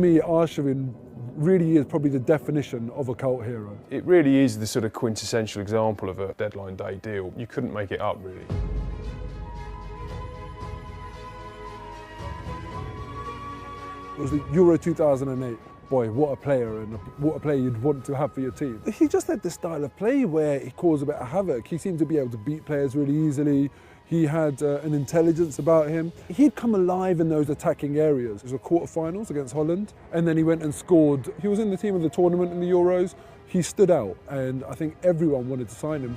me, Arshavin really is probably the definition of a cult hero. It really is the sort of quintessential example of a deadline day deal. You couldn't make it up, really. It was the Euro 2008. Boy, what a player, and what a player you'd want to have for your team. He just had this style of play where he caused a bit of havoc. He seemed to be able to beat players really easily. He had an intelligence about him. He'd come alive in those attacking areas. It was the quarterfinals against Holland, and then he went and scored. He was in the team of the tournament in the Euros. He stood out, and I think everyone wanted to sign him.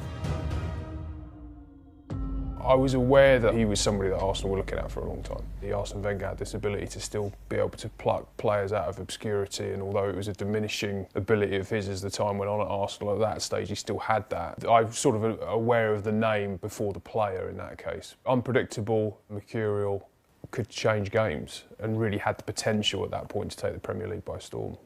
I was aware that he was somebody that Arsenal were looking at for a long time. The Arsene Wenger had this ability to still be able to pluck players out of obscurity, and although it was a diminishing ability of his as the time went on at Arsenal, at that stage he still had that. I was sort of aware of the name before the player in that case. Unpredictable, mercurial, could change games, and really had the potential at that point to take the Premier League by storm.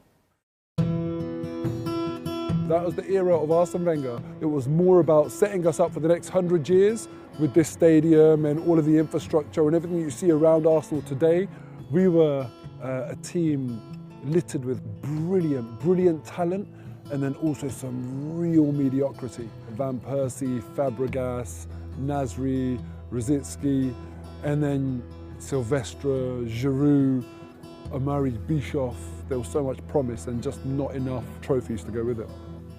That was the era of Arsene Wenger. It was more about setting us up for the next 100 years with this stadium and all of the infrastructure and everything you see around Arsenal today. We were a team littered with brilliant talent, and then also some real mediocrity. Van Persie, Fabregas, Nasri, Rosicki, and then Silvestre, Giroud, Amari Bischoff. There was so much promise and just not enough trophies to go with it.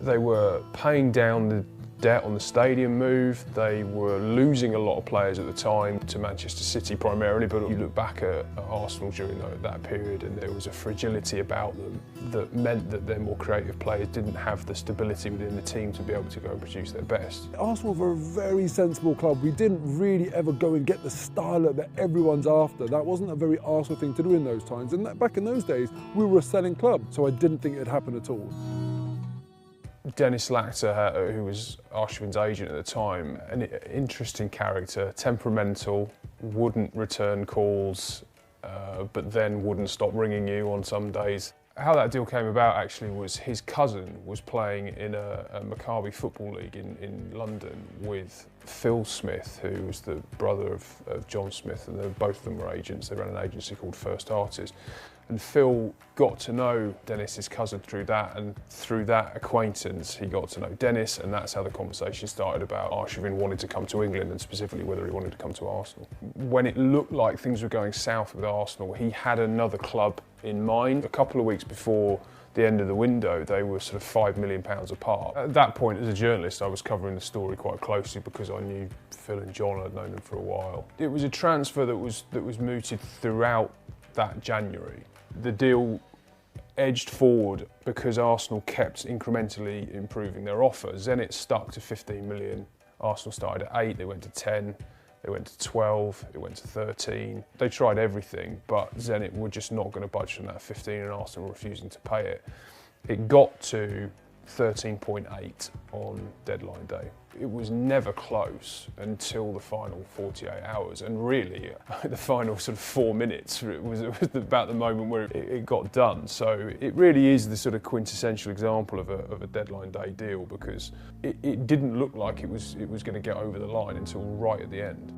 They were paying down the debt on the stadium move. They were losing a lot of players at the time to Manchester City primarily, but you look back at Arsenal during that period and there was a fragility about them that meant that their more creative players didn't have the stability within the team to be able to go and produce their best. Arsenal were a very sensible club. We didn't really ever go and get the style that everyone's after. That wasn't a very Arsenal thing to do in those times. And back in those days, we were a selling club, so I didn't think it'd happen at all. Dennis Laxer, who was Arshavin's agent at the time, an interesting character, temperamental, wouldn't return calls, but then wouldn't stop ringing you on some days. How that deal came about actually was his cousin was playing in a Kobbie football league in London with Phil Smith, who was the brother of John Smith, and both of them were agents. They ran an agency called First Artists. And Phil got to know Dennis's cousin through that, and through that acquaintance he got to know Dennis, and that's how the conversation started about Arshavin wanting to come to England, and specifically whether he wanted to come to Arsenal. When it looked like things were going south with Arsenal, he had another club in mind. A couple of weeks before the end of the window, they were sort of £5 million apart. At that point, as a journalist, I was covering the story quite closely because I knew Phil and John. I'd known them for a while. It was a transfer that was mooted throughout that January. The deal edged forward because Arsenal kept incrementally improving their offer. Zenit stuck to 15 million. Arsenal started at 8, they went to 10, they went to 12, it went to 13. They tried everything, but Zenit were just not going to budge from that 15 and Arsenal were refusing to pay it. It got to 13.8 on deadline day. It was never close until the final 48 hours, and really the final sort of 4 minutes it was about the moment where it got done. So it really is the sort of quintessential example of a deadline day deal, because it didn't look like it was going to get over the line until right at the end.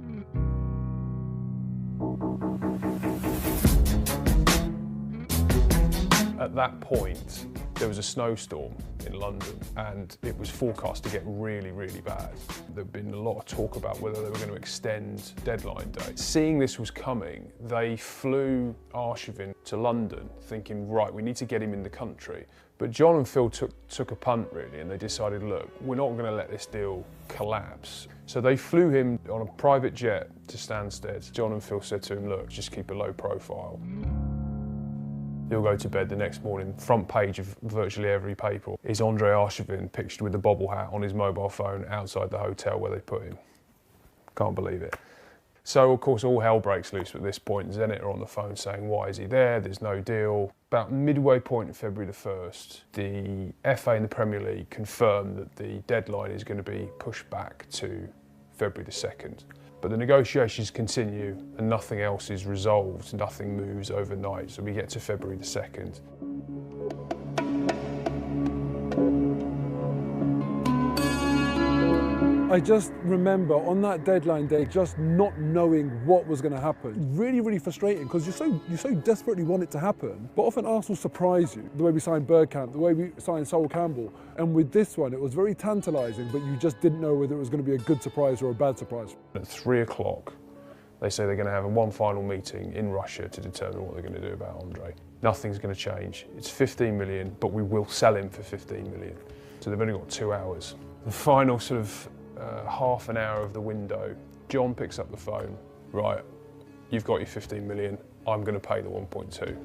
At that point, there was a snowstorm in London and it was forecast to get really, really bad. There'd been a lot of talk about whether they were going to extend deadline day. Seeing this was coming, they flew Arshavin to London thinking, right, we need to get him in the country. But John and Phil took a punt really, and they decided, look, we're not going to let this deal collapse. So they flew him on a private jet to Stansted. John and Phil said to him, look, just keep a low profile. He'll go to bed the next morning. Front page of virtually every paper is Andre Arshavin pictured with a bobble hat on his mobile phone outside the hotel where they put him. Can't believe it. So of course all hell breaks loose at this point. Zenit are on the phone saying, why is he there? There's no deal. About midway point in February the 1st, the FA and the Premier League confirmed that the deadline is going to be pushed back to February the 2nd. But the negotiations continue and nothing else is resolved, nothing moves overnight, so we get to February the 2nd. I just remember on that deadline day just not knowing what was going to happen. Really, really frustrating because you so desperately want it to happen. But often Arsenal surprise you. The way we signed Bergkamp, the way we signed Sol Campbell. And with this one, it was very tantalising, but you just didn't know whether it was going to be a good surprise or a bad surprise. At 3 o'clock, they say they're going to have one final meeting in Russia to determine what they're going to do about Andre. Nothing's going to change. It's 15 million, but we will sell him for 15 million. So they've only got 2 hours. The final sort of half an hour of the window, John picks up the phone. Right, you've got your 15 million, I'm going to pay the 1.2.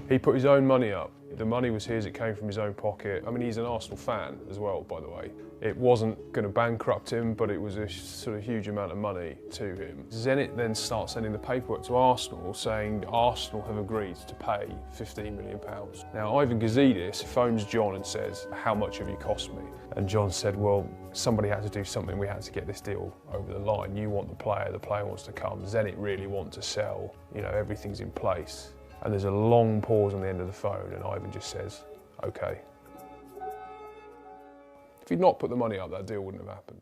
He put his own money up. The money was his, it came from his own pocket. I mean, he's an Arsenal fan as well, by the way. It wasn't going to bankrupt him, but it was a sort of huge amount of money to him. Zenit then starts sending the paperwork to Arsenal saying Arsenal have agreed to pay £15 million. Now, Ivan Gazidis phones John and says, how much have you cost me? And John said, well, somebody had to do something, we had to get this deal over the line. You want the player wants to come. Zenit really want to sell, you know, everything's in place. And there's a long pause on the end of the phone and Ivan just says, okay. If he'd not put the money up, that deal wouldn't have happened.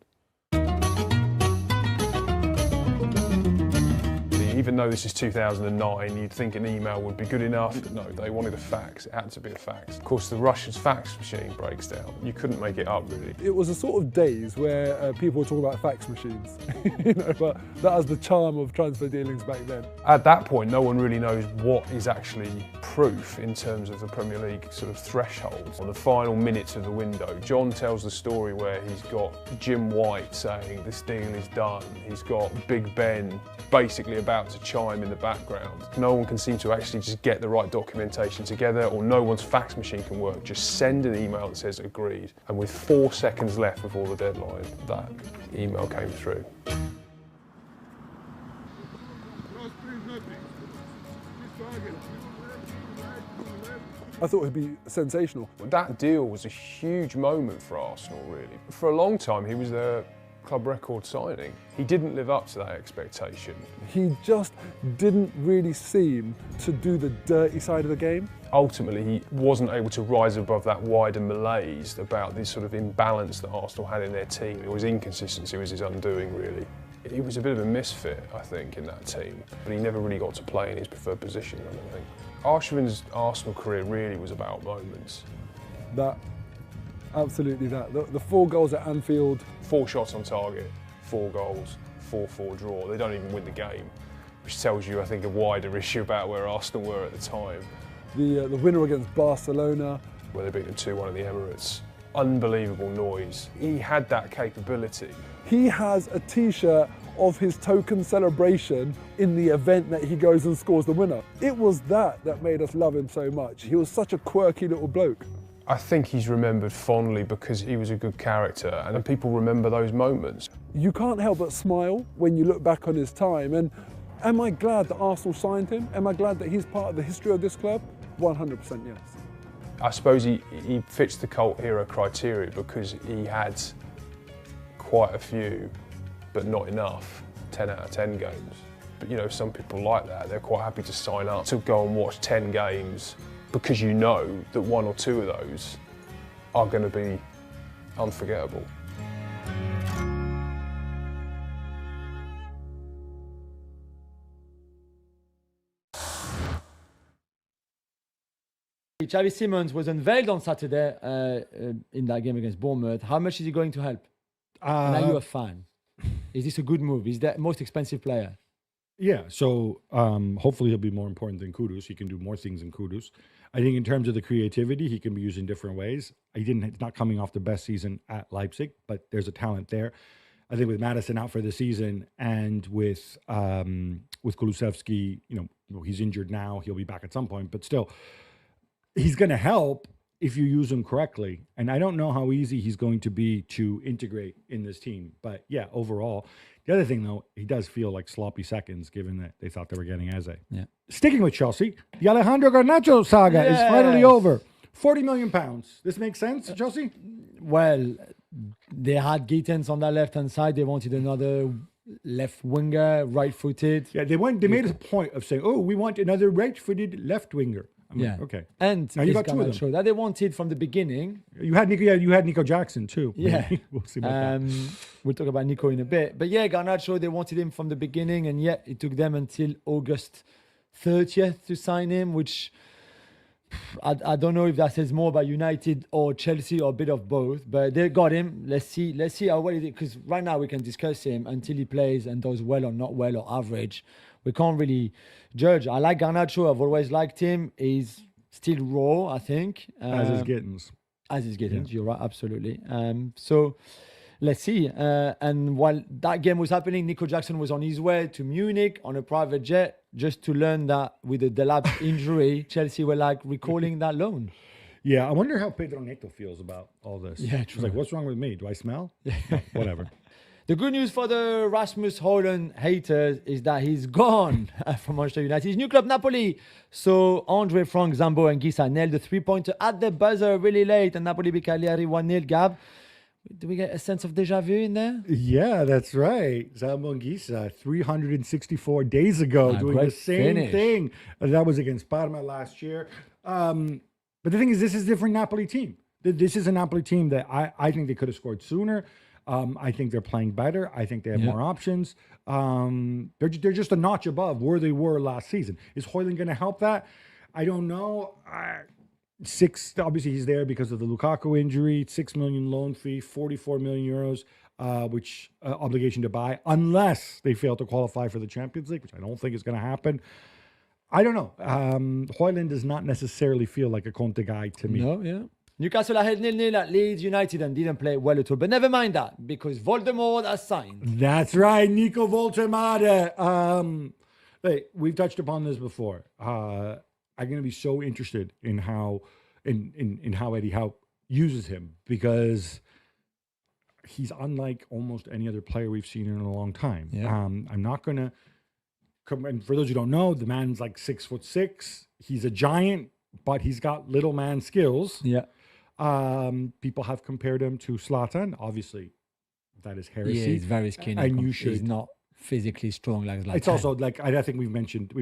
Even though this is 2009, you'd think an email would be good enough. No, they wanted a fax. It had to be a fax. Of course, the Russians' fax machine breaks down. You couldn't make it up, really. It was a sort of days where people were talking about fax machines, you know, but that was the charm of transfer dealings back then. At that point, no one really knows what is actually proof in terms of the Premier League sort of threshold. On the final minutes of the window, John tells the story where he's got Jim White saying this deal is done. He's got Big Ben basically about to chime in the background. No one can seem to actually just get the right documentation together, or no one's fax machine can work. Just send an email that says agreed. And with 4 seconds left before the deadline, that email came through. I thought it'd be sensational. That deal was a huge moment for Arsenal, really. For a long time, he was their club record signing. He didn't live up to that expectation. He just didn't really seem to do the dirty side of the game. Ultimately, he wasn't able to rise above that wider malaise about this sort of imbalance that Arsenal had in their team. It was inconsistency was his undoing, really. He was a bit of a misfit, I think, in that team, but he never really got to play in his preferred position, I don't think. Arshavin's Arsenal career really was about moments. Absolutely that. The 4 goals at Anfield. 4 shots on target, 4 goals, 4-4 draw. They don't even win the game, which tells you, I think, a wider issue about where Arsenal were at the time. The winner against Barcelona. Where they beat them 2-1 in the Emirates. Unbelievable noise. He had that capability. He has a T-shirt of his token celebration in the event that he goes and scores the winner. It was that made us love him so much. He was such a quirky little bloke. I think he's remembered fondly because he was a good character, and people remember those moments. You can't help but smile when you look back on his time, and am I glad that Arsenal signed him? Am I glad that he's part of the history of this club? 100% yes. I suppose he fits the cult hero criteria because he had quite a few, but not enough, 10 out of 10 games. But you know, some people like that. They're quite happy to sign up to go and watch 10 games because you know that 1 or 2 of those are going to be unforgettable. Xavi Simons was unveiled on Saturday in that game against Bournemouth. How much is he going to help? And are you a fan? Is this a good move? Is that most expensive player? Yeah, so hopefully he'll be more important than Kudus. He can do more things than Kudus. I think in terms of the creativity, he can be used in different ways. It's not coming off the best season at Leipzig, but there's a talent there. I think with Madison out for the season and with Kulusevski, you know, he's injured now. He'll be back at some point, but still, he's going to help if you use him correctly. And I don't know how easy he's going to be to integrate in this team. But yeah, overall. The other thing, though, he does feel like sloppy seconds, given that they thought they were getting Eze. Yeah. Sticking with Chelsea, the Alejandro Garnacho saga is finally over. £40 million. This makes sense, Chelsea? Well, they had Gittens on that left-hand side. They wanted another left winger, right-footed. Yeah, they made a point of saying, oh, we want another right-footed left winger. I'm Yeah. like, okay. And Now you this got two of them. Garnacho that they wanted from the beginning. You had Nico Jackson too. Yeah. We'll see about that. We'll talk about Nico in a bit. But yeah, Garnacho, they wanted him from the beginning, and yet it took them until August 30th to sign him, which I don't know if that says more about United or Chelsea or a bit of both, but they got him. Let's see how well he did, because right now we can discuss him until he plays and does well or not well or average. We can't really judge. I like Garnacho. I've always liked him. He's still raw, I think. As is Gittins. As is Gittins, you're right, absolutely. So let's see. And while that game was happening, Nico Jackson was on his way to Munich on a private jet, just to learn that with a Delap injury, Chelsea were like recalling that loan. Yeah, I wonder how Pedro Neto feels about all this. Yeah, He's true. like, what's wrong with me? Do I smell? No, whatever. The good news for the Rasmus Højlund haters is that he's gone from Manchester United. His new club, Napoli. So Andre, Frank, Zambo and Gisa nailed the three-pointer at the buzzer really late, and Napoli beat Cagliari 1-0. Gab, do we get a sense of deja vu in there? Yeah, that's right. Zambo Anguissa, 364 days ago, doing the great same finish. thing. That was against Parma last year. But the thing is, this is a different Napoli team. This is a Napoli team that I think they could have scored sooner. I think they're playing better. I think they have more options. They're just a notch above where they were last season. Is Højlund going to help that? I don't know. Obviously he's there because of the Lukaku injury. 6 million loan fee, 44 million euros, which obligation to buy, unless they fail to qualify for the Champions League, which I don't think is going to happen. I don't know. Højlund does not necessarily feel like a Conte guy to me. No, yeah. Newcastle ahead 0-0 at Leeds United and didn't play well at all. But never mind that, because Voldemort has signed. That's right, Nico Voltemade. We've touched upon this before. I'm going to be so interested in how Eddie Howe uses him, because he's unlike almost any other player we've seen in a long time. Yeah. I'm not going to come. And for those who don't know, the man's like 6'6". He's a giant, but he's got little man skills. Yeah. People have compared him to Zlatan. Obviously, that is heresy. Yeah, he's very skinny. And you He's should. not physically strong like Zlatan. It's also like I think we've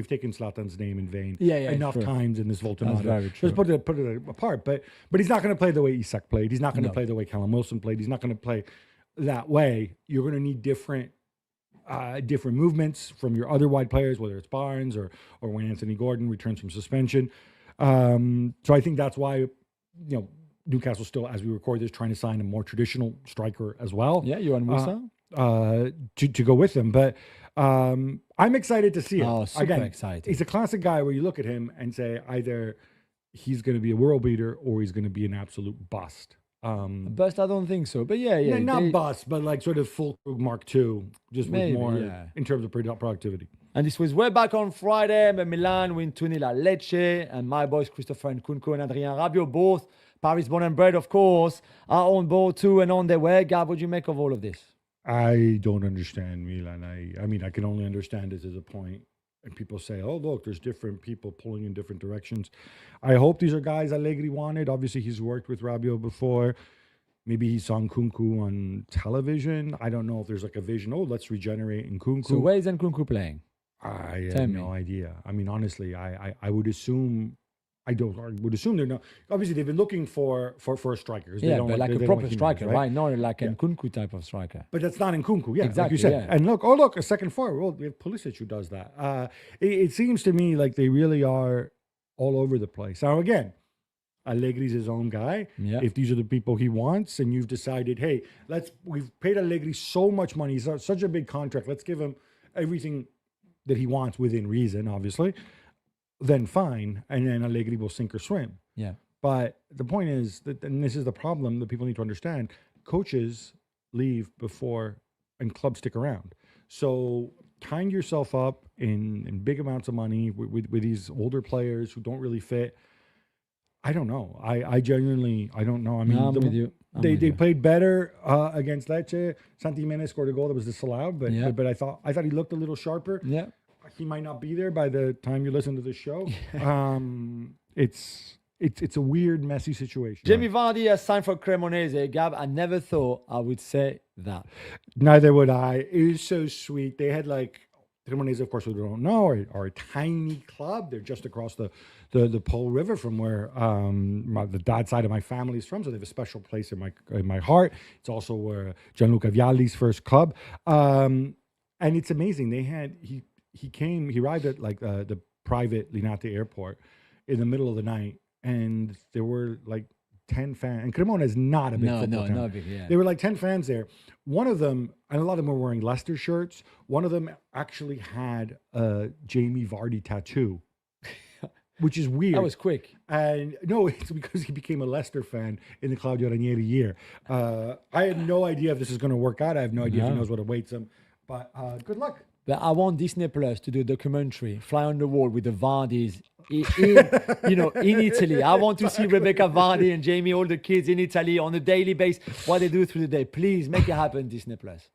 taken Zlatan's name in vain enough true. times in this Voltemade. very true. Just put it apart. But he's not going to play the way Isak played. He's not going to play the way Callum Wilson played. He's not going to play that way. You're going to need different movements from your other wide players, whether it's Barnes or when Anthony Gordon returns from suspension. So I think that's why Newcastle still, as we record this, trying to sign a more traditional striker as well. Yeah, Yohan Musa. To go with him. But I'm excited to see him. Oh, super excited. He's a classic guy where you look at him and say either he's going to be a world beater or he's going to be an absolute bust. Bust, I don't think so. But yeah. Not bust, but like sort of full Mark II, just Maybe, with more yeah. in terms of productivity. And this was way back on Friday, but Milan win 2-0 at Lecce, and my boys Christopher Nkunku and Adrien Rabiot, both Paris born and bred, of course, are on board too and on their way. Gab, what do you make of all of this? I don't understand Milan. I mean, I can only understand it to the point. And people say, oh, look, there's different people pulling in different directions. I hope these are guys Allegri wanted. Obviously, he's worked with Rabiot before. Maybe he saw Nkunku on television. I don't know if there's like a vision. Oh, let's regenerate Nkunku. So where is Nkunku playing? I have no idea. I mean, honestly, I would assume. I would assume they're not. Obviously, they've been looking for a striker. Yeah, but like a proper striker, right? Not like a Nkunku type of striker. But that's not Nkunku, yeah, Exactly, like you said. yeah. And look, a second forward. Well, we have Pulisic who does that. It seems to me like they really are all over the place. Now, again, Allegri's his own guy. Yeah. If these are the people he wants, and you've decided, hey, we've paid Allegri so much money, he's such a big contract, let's give him everything that he wants within reason, obviously, then fine. And then Allegri will sink or swim. Yeah. But the point is that, and this is the problem that people need to understand, coaches leave before and clubs stick around. So tying yourself up in big amounts of money with these older players who don't really fit, I don't know. I genuinely, I don't know. I mean, I'm with you. They played better against Lecce. Santi Jimenez scored a goal that was disallowed, but I thought he looked a little sharper. Yeah. He might not be there by the time you listen to the show. It's a weird, messy situation. Jamie Vardy has signed for Cremonese. Gab, I never thought I would say that. Neither would I. It was so sweet. They had Cremonese, of course, we don't know, are a tiny club. They're just across the Po River from where the dad side of my family is from. So they have a special place in my heart. It's also where Gianluca Vialli's first club. And it's amazing. He arrived at like the private Linate airport in the middle of the night, and there were like 10 fans. And Cremona is not a big football town. No, big, yeah. There were like 10 fans there. One of them, and a lot of them were wearing Leicester shirts. One of them actually had a Jamie Vardy tattoo, which is weird. That was quick. And no, it's because he became a Leicester fan in the Claudio Ranieri year. I had no idea if this is going to work out. I have no idea if he knows what awaits him. But good luck. But I want Disney Plus to do a documentary, fly on the wall with the Vardys in Italy. I want to see Rebecca Vardy and Jamie, all the kids in Italy on a daily basis, what they do through the day. Please make it happen, Disney Plus.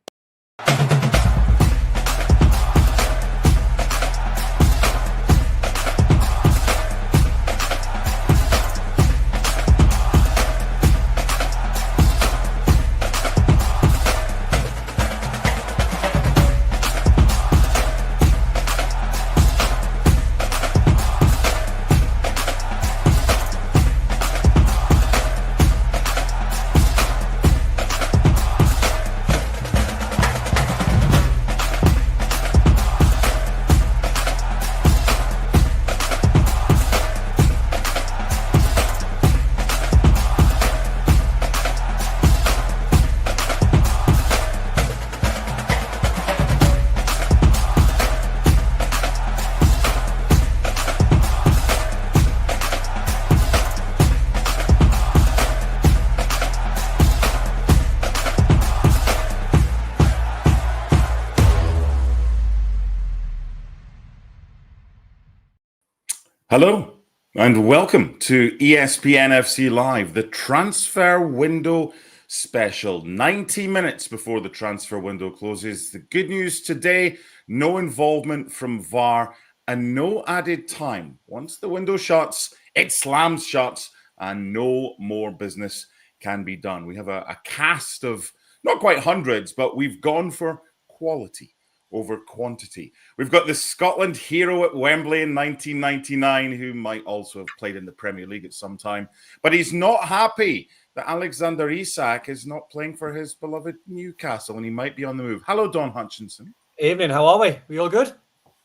Hello and welcome to ESPN FC Live, the transfer window special. 90 minutes before the transfer window closes. The good news today, no involvement from VAR and no added time. Once the window shuts, it slams shut and no more business can be done. We have a cast of not quite hundreds, but we've gone for quality over quantity. We've got the Scotland hero at Wembley in 1999, who might also have played in the Premier League at some time, but he's not happy that Alexander Isak is not playing for his beloved Newcastle, and he might be on the move. Hello, Don Hutchinson. Evening, how are we? We all good?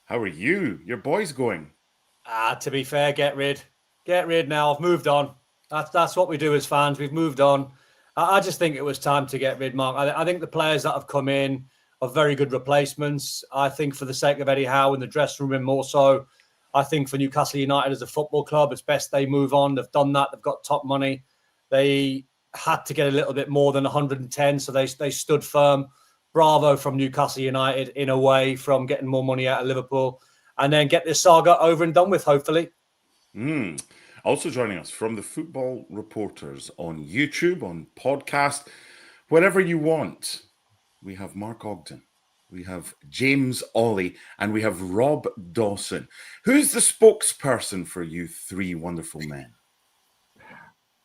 How are you? Your boys going? To be fair, get rid now. I've moved on. That's what we do as fans. We've moved on. I just think it was time to get rid, Mark. I think the players that have come in are very good replacements. I think for the sake of Eddie Howe in the dressing room and more so, I think for Newcastle United as a football club, it's best they move on. They've done that. They've got top money. They had to get a little bit more than 110, so they stood firm. Bravo from Newcastle United in a way from getting more money out of Liverpool and then get this saga over and done with, hopefully. Also joining us from the Football Reporters on YouTube, on podcast, wherever you want. We have Mark Ogden, we have James Ollie, and we have Rob Dawson. Who's the spokesperson for you three wonderful men?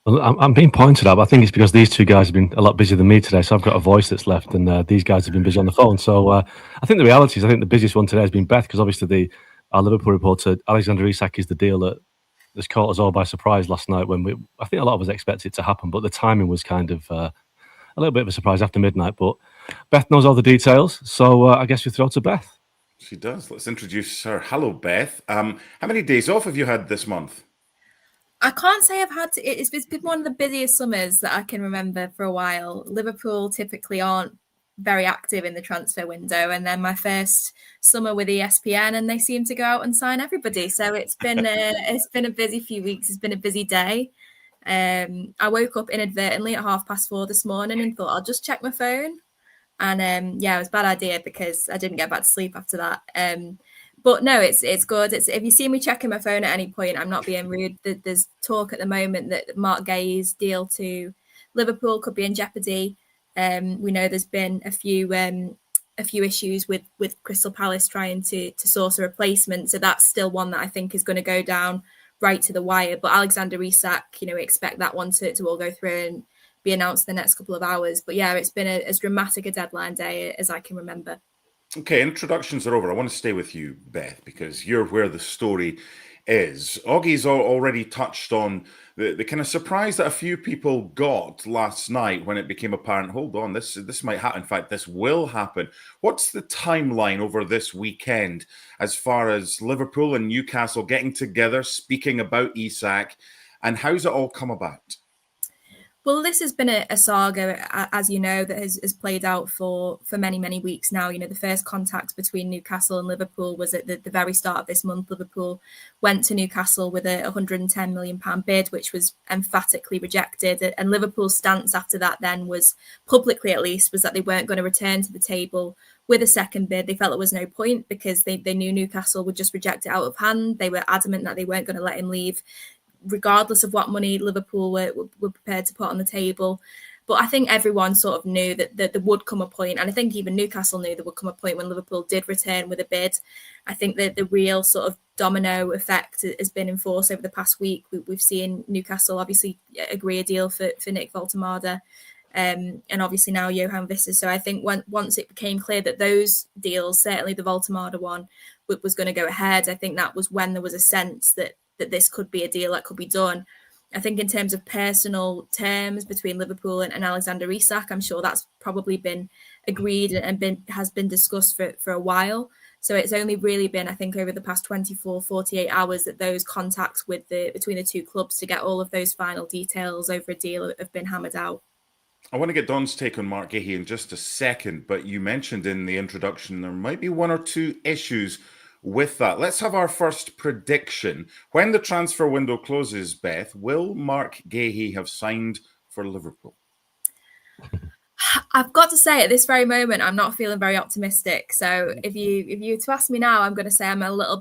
Well, I'm being pointed at, but I think it's because these two guys have been a lot busier than me today, so I've got a voice that's left, and these guys have been busy on the phone. So I think the reality is, I think the busiest one today has been Beth, because obviously our Liverpool reporter, Alexander Isak, is the deal that has caught us all by surprise last night when I think a lot of us expected it to happen, but the timing was kind of a little bit of a surprise after midnight. But Beth knows all the details, so I guess we throw to Beth. She does. Let's introduce her. Hello, Beth. How many days off have you had this month? I can't say I've had to. It's been one of the busiest summers that I can remember for a while. Liverpool typically aren't very active in the transfer window, and then my first summer with ESPN, and they seem to go out and sign everybody. So it's been a busy few weeks. It's been a busy day. I woke up inadvertently at 4:30 this morning and thought I'll just check my phone, and it was a bad idea because I didn't get back to sleep after that. But no, it's good. If you see me checking my phone at any point, I'm not being rude. There's talk at the moment that Mark Guéhi's deal to Liverpool could be in jeopardy. We know there's been a few issues with Crystal Palace trying to source a replacement. So that's still one that I think is going to go down right to the wire. But Alexander Isak, we expect that one to all go through and be announced in the next couple of hours. But yeah, it's been as dramatic a deadline day as I can remember. Okay, introductions are over. I want to stay with you, Beth, because you're where the story is. Oggie's already touched on the kind of surprise that a few people got last night when it became apparent, hold on, this might happen. In fact, this will happen. What's the timeline over this weekend as far as Liverpool and Newcastle getting together, speaking about Isak, and how's it all come about? Well, this has been a saga, as you know, that has played out for many, many weeks now. You know, the first contact between Newcastle and Liverpool was at the very start of this month. Liverpool went to Newcastle with a £110 million bid, which was emphatically rejected. And Liverpool's stance after that then was, publicly at least, was that they weren't going to return to the table with a second bid. They felt there was no point because they knew Newcastle would just reject it out of hand. They were adamant that they weren't going to let him leave, regardless of what money Liverpool were prepared to put on the table. But I think everyone sort of knew that there would come a point, and I think even Newcastle knew there would come a point when Liverpool did return with a bid. I think that the real sort of domino effect has been enforced over the past week. We've seen Newcastle obviously agree a deal for Nick Voltemade, and obviously now Johan Visser. So I think once it became clear that those deals, certainly the Voltemade one, was going to go ahead, I think that was when there was a sense that this could be a deal that could be done. I think in terms of personal terms between Liverpool and Alexander Isak, I'm sure that's probably been agreed and has been discussed for a while. So it's only really been, I think, over the past 24, 48 hours that those contacts between the two clubs to get all of those final details over a deal have been hammered out. I want to get Don's take on Mark Guéhi in just a second, but you mentioned in the introduction there might be one or two issues with that. Let's have our first prediction. When the transfer window closes, Beth, will Mark Guéhi have signed for Liverpool? I've got to say, at this very moment, I'm not feeling very optimistic. So if you were to ask me now, I'm going to say I'm a little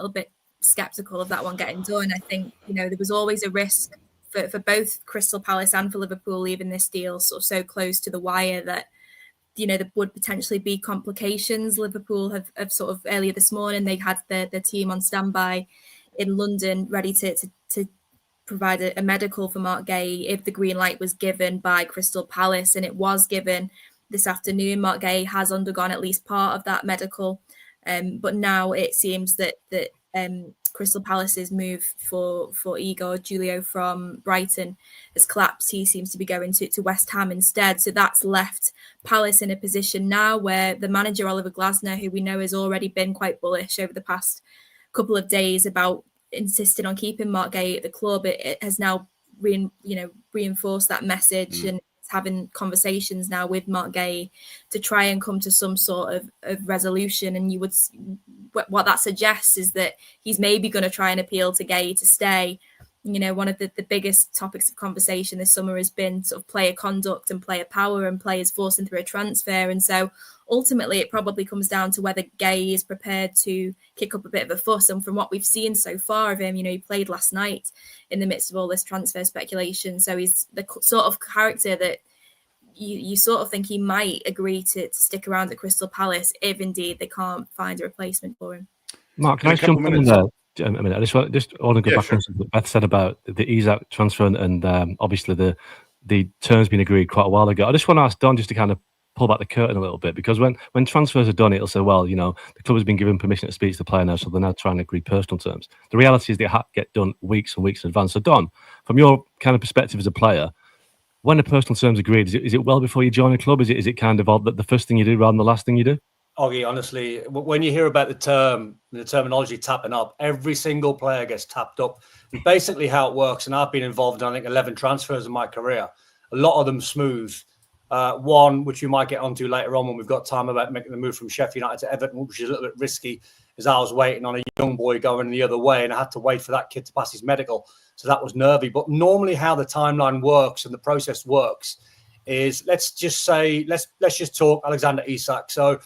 bit skeptical of that one getting done. I think, you know, there was always a risk for both Crystal Palace and for Liverpool leaving this deal sort of so close to the wire that, you know, there would potentially be complications. Liverpool have sort of earlier this morning, they had their team on standby in London ready to provide a medical for Mark Guéhi if the green light was given by Crystal Palace, and it was given this afternoon. Mark Guéhi has undergone at least part of that medical, but now it seems that Crystal Palace's move for Igor Julio from Brighton has collapsed. He seems to be going to West Ham instead. So that's left Palace in a position now where the manager, Oliver Glasner, who we know has already been quite bullish over the past couple of days about insisting on keeping Mark Guéhi at the club, it has now reinforced that message and having conversations now with Mark Guéhi to try and come to some sort of resolution. And what that suggests is that he's maybe going to try and appeal to Guéhi to stay. You know, one of the biggest topics of conversation this summer has been sort of player conduct and player power and players forcing through a transfer. And so ultimately it probably comes down to whether Guéhi is prepared to kick up a bit of a fuss. And from what we've seen so far of him, you know, he played last night in the midst of all this transfer speculation. So he's the sort of character that you sort of think he might agree to stick around at Crystal Palace if indeed they can't find a replacement for him. Mark, can I jump in there? I mean, I just want to go back on something that Beth said about the Isak transfer and obviously the terms being agreed quite a while ago. I just want to ask Don just to kind of pull back the curtain a little bit, because when transfers are done, it'll say, well, you know, the club has been given permission to speak to the player now, so they're now trying to agree personal terms. The reality is they have to get done weeks and weeks in advance. So Don, from your kind of perspective as a player, when the personal terms agreed, is it well before you join a club? Is it kind of the first thing you do rather than the last thing you do? Oggy, honestly, when you hear about the terminology tapping up, every single player gets tapped up. And basically how it works, and I've been involved in, I think, 11 transfers in my career, a lot of them smooth. One, which we might get onto later on when we've got time, about making the move from Sheffield United to Everton, which is a little bit risky, is I was waiting on a young boy going the other way, and I had to wait for that kid to pass his medical. So that was nervy. But normally how the timeline works and the process works is, let's just talk Alexander Isak. So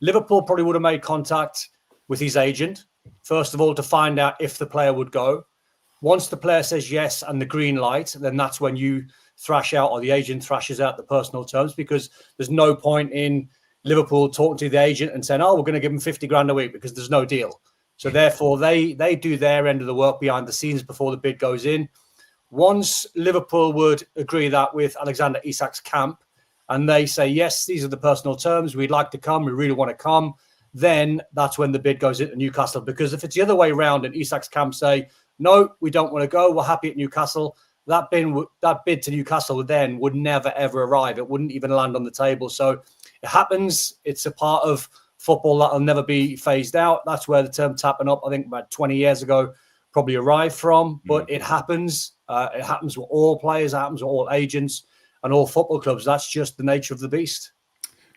Liverpool probably would have made contact with his agent, first of all, to find out if the player would go. Once the player says yes and the green light, then that's when you thrash out, or the agent thrashes out, the personal terms, because there's no point in Liverpool talking to the agent and saying, oh, we're going to give him 50 grand a week, because there's no deal. So therefore, they do their end of the work behind the scenes before the bid goes in. Once Liverpool would agree that with Alexander Isak's camp, and they say, yes, these are the personal terms, we'd like to come, we really want to come, then that's when the bid goes into Newcastle. Because if it's the other way around and Isak's camp say, no, we don't want to go, we're happy at Newcastle, that bid to Newcastle then would never, ever arrive. It wouldn't even land on the table. So it happens. It's a part of football that will never be phased out. That's where the term tapping up, I think about 20 years ago, probably arrived from. But it happens. It happens with all players. It happens with all agents and all football clubs. That's just the nature of the beast.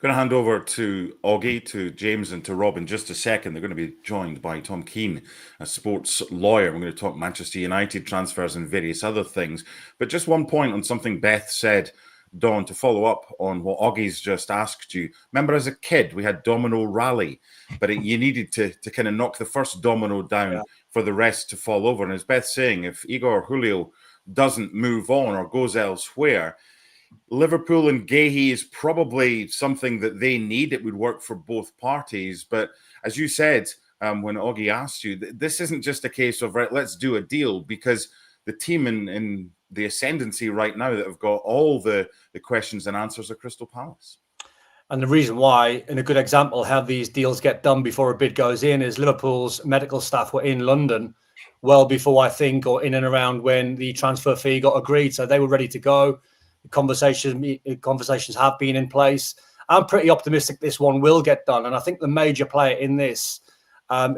Going to hand over to Augie, to James and to Rob in just a second. They're going to be joined by Tom Keane, a sports lawyer. We're going to talk Manchester United transfers and various other things. But just one point on something Beth said, Dawn, to follow up on what Augie's just asked you. Remember, as a kid, we had Domino Rally, but you needed to kind of knock the first domino down for the rest to fall over. And as Beth's saying, if Igor Julio doesn't move on or goes elsewhere, Liverpool and Guéhi is probably something that they need. It would work for both parties. But as you said, when Augie asked you, this isn't just a case of, right, let's do a deal, because the team in the ascendancy right now that have got all the questions and answers are Crystal Palace. And the reason why, and a good example how these deals get done before a bid goes in, is Liverpool's medical staff were in London well before, I think, or in and around when the transfer fee got agreed. So they were ready to go. Conversations have been in place. I'm pretty optimistic this one will get done. And I think the major player in this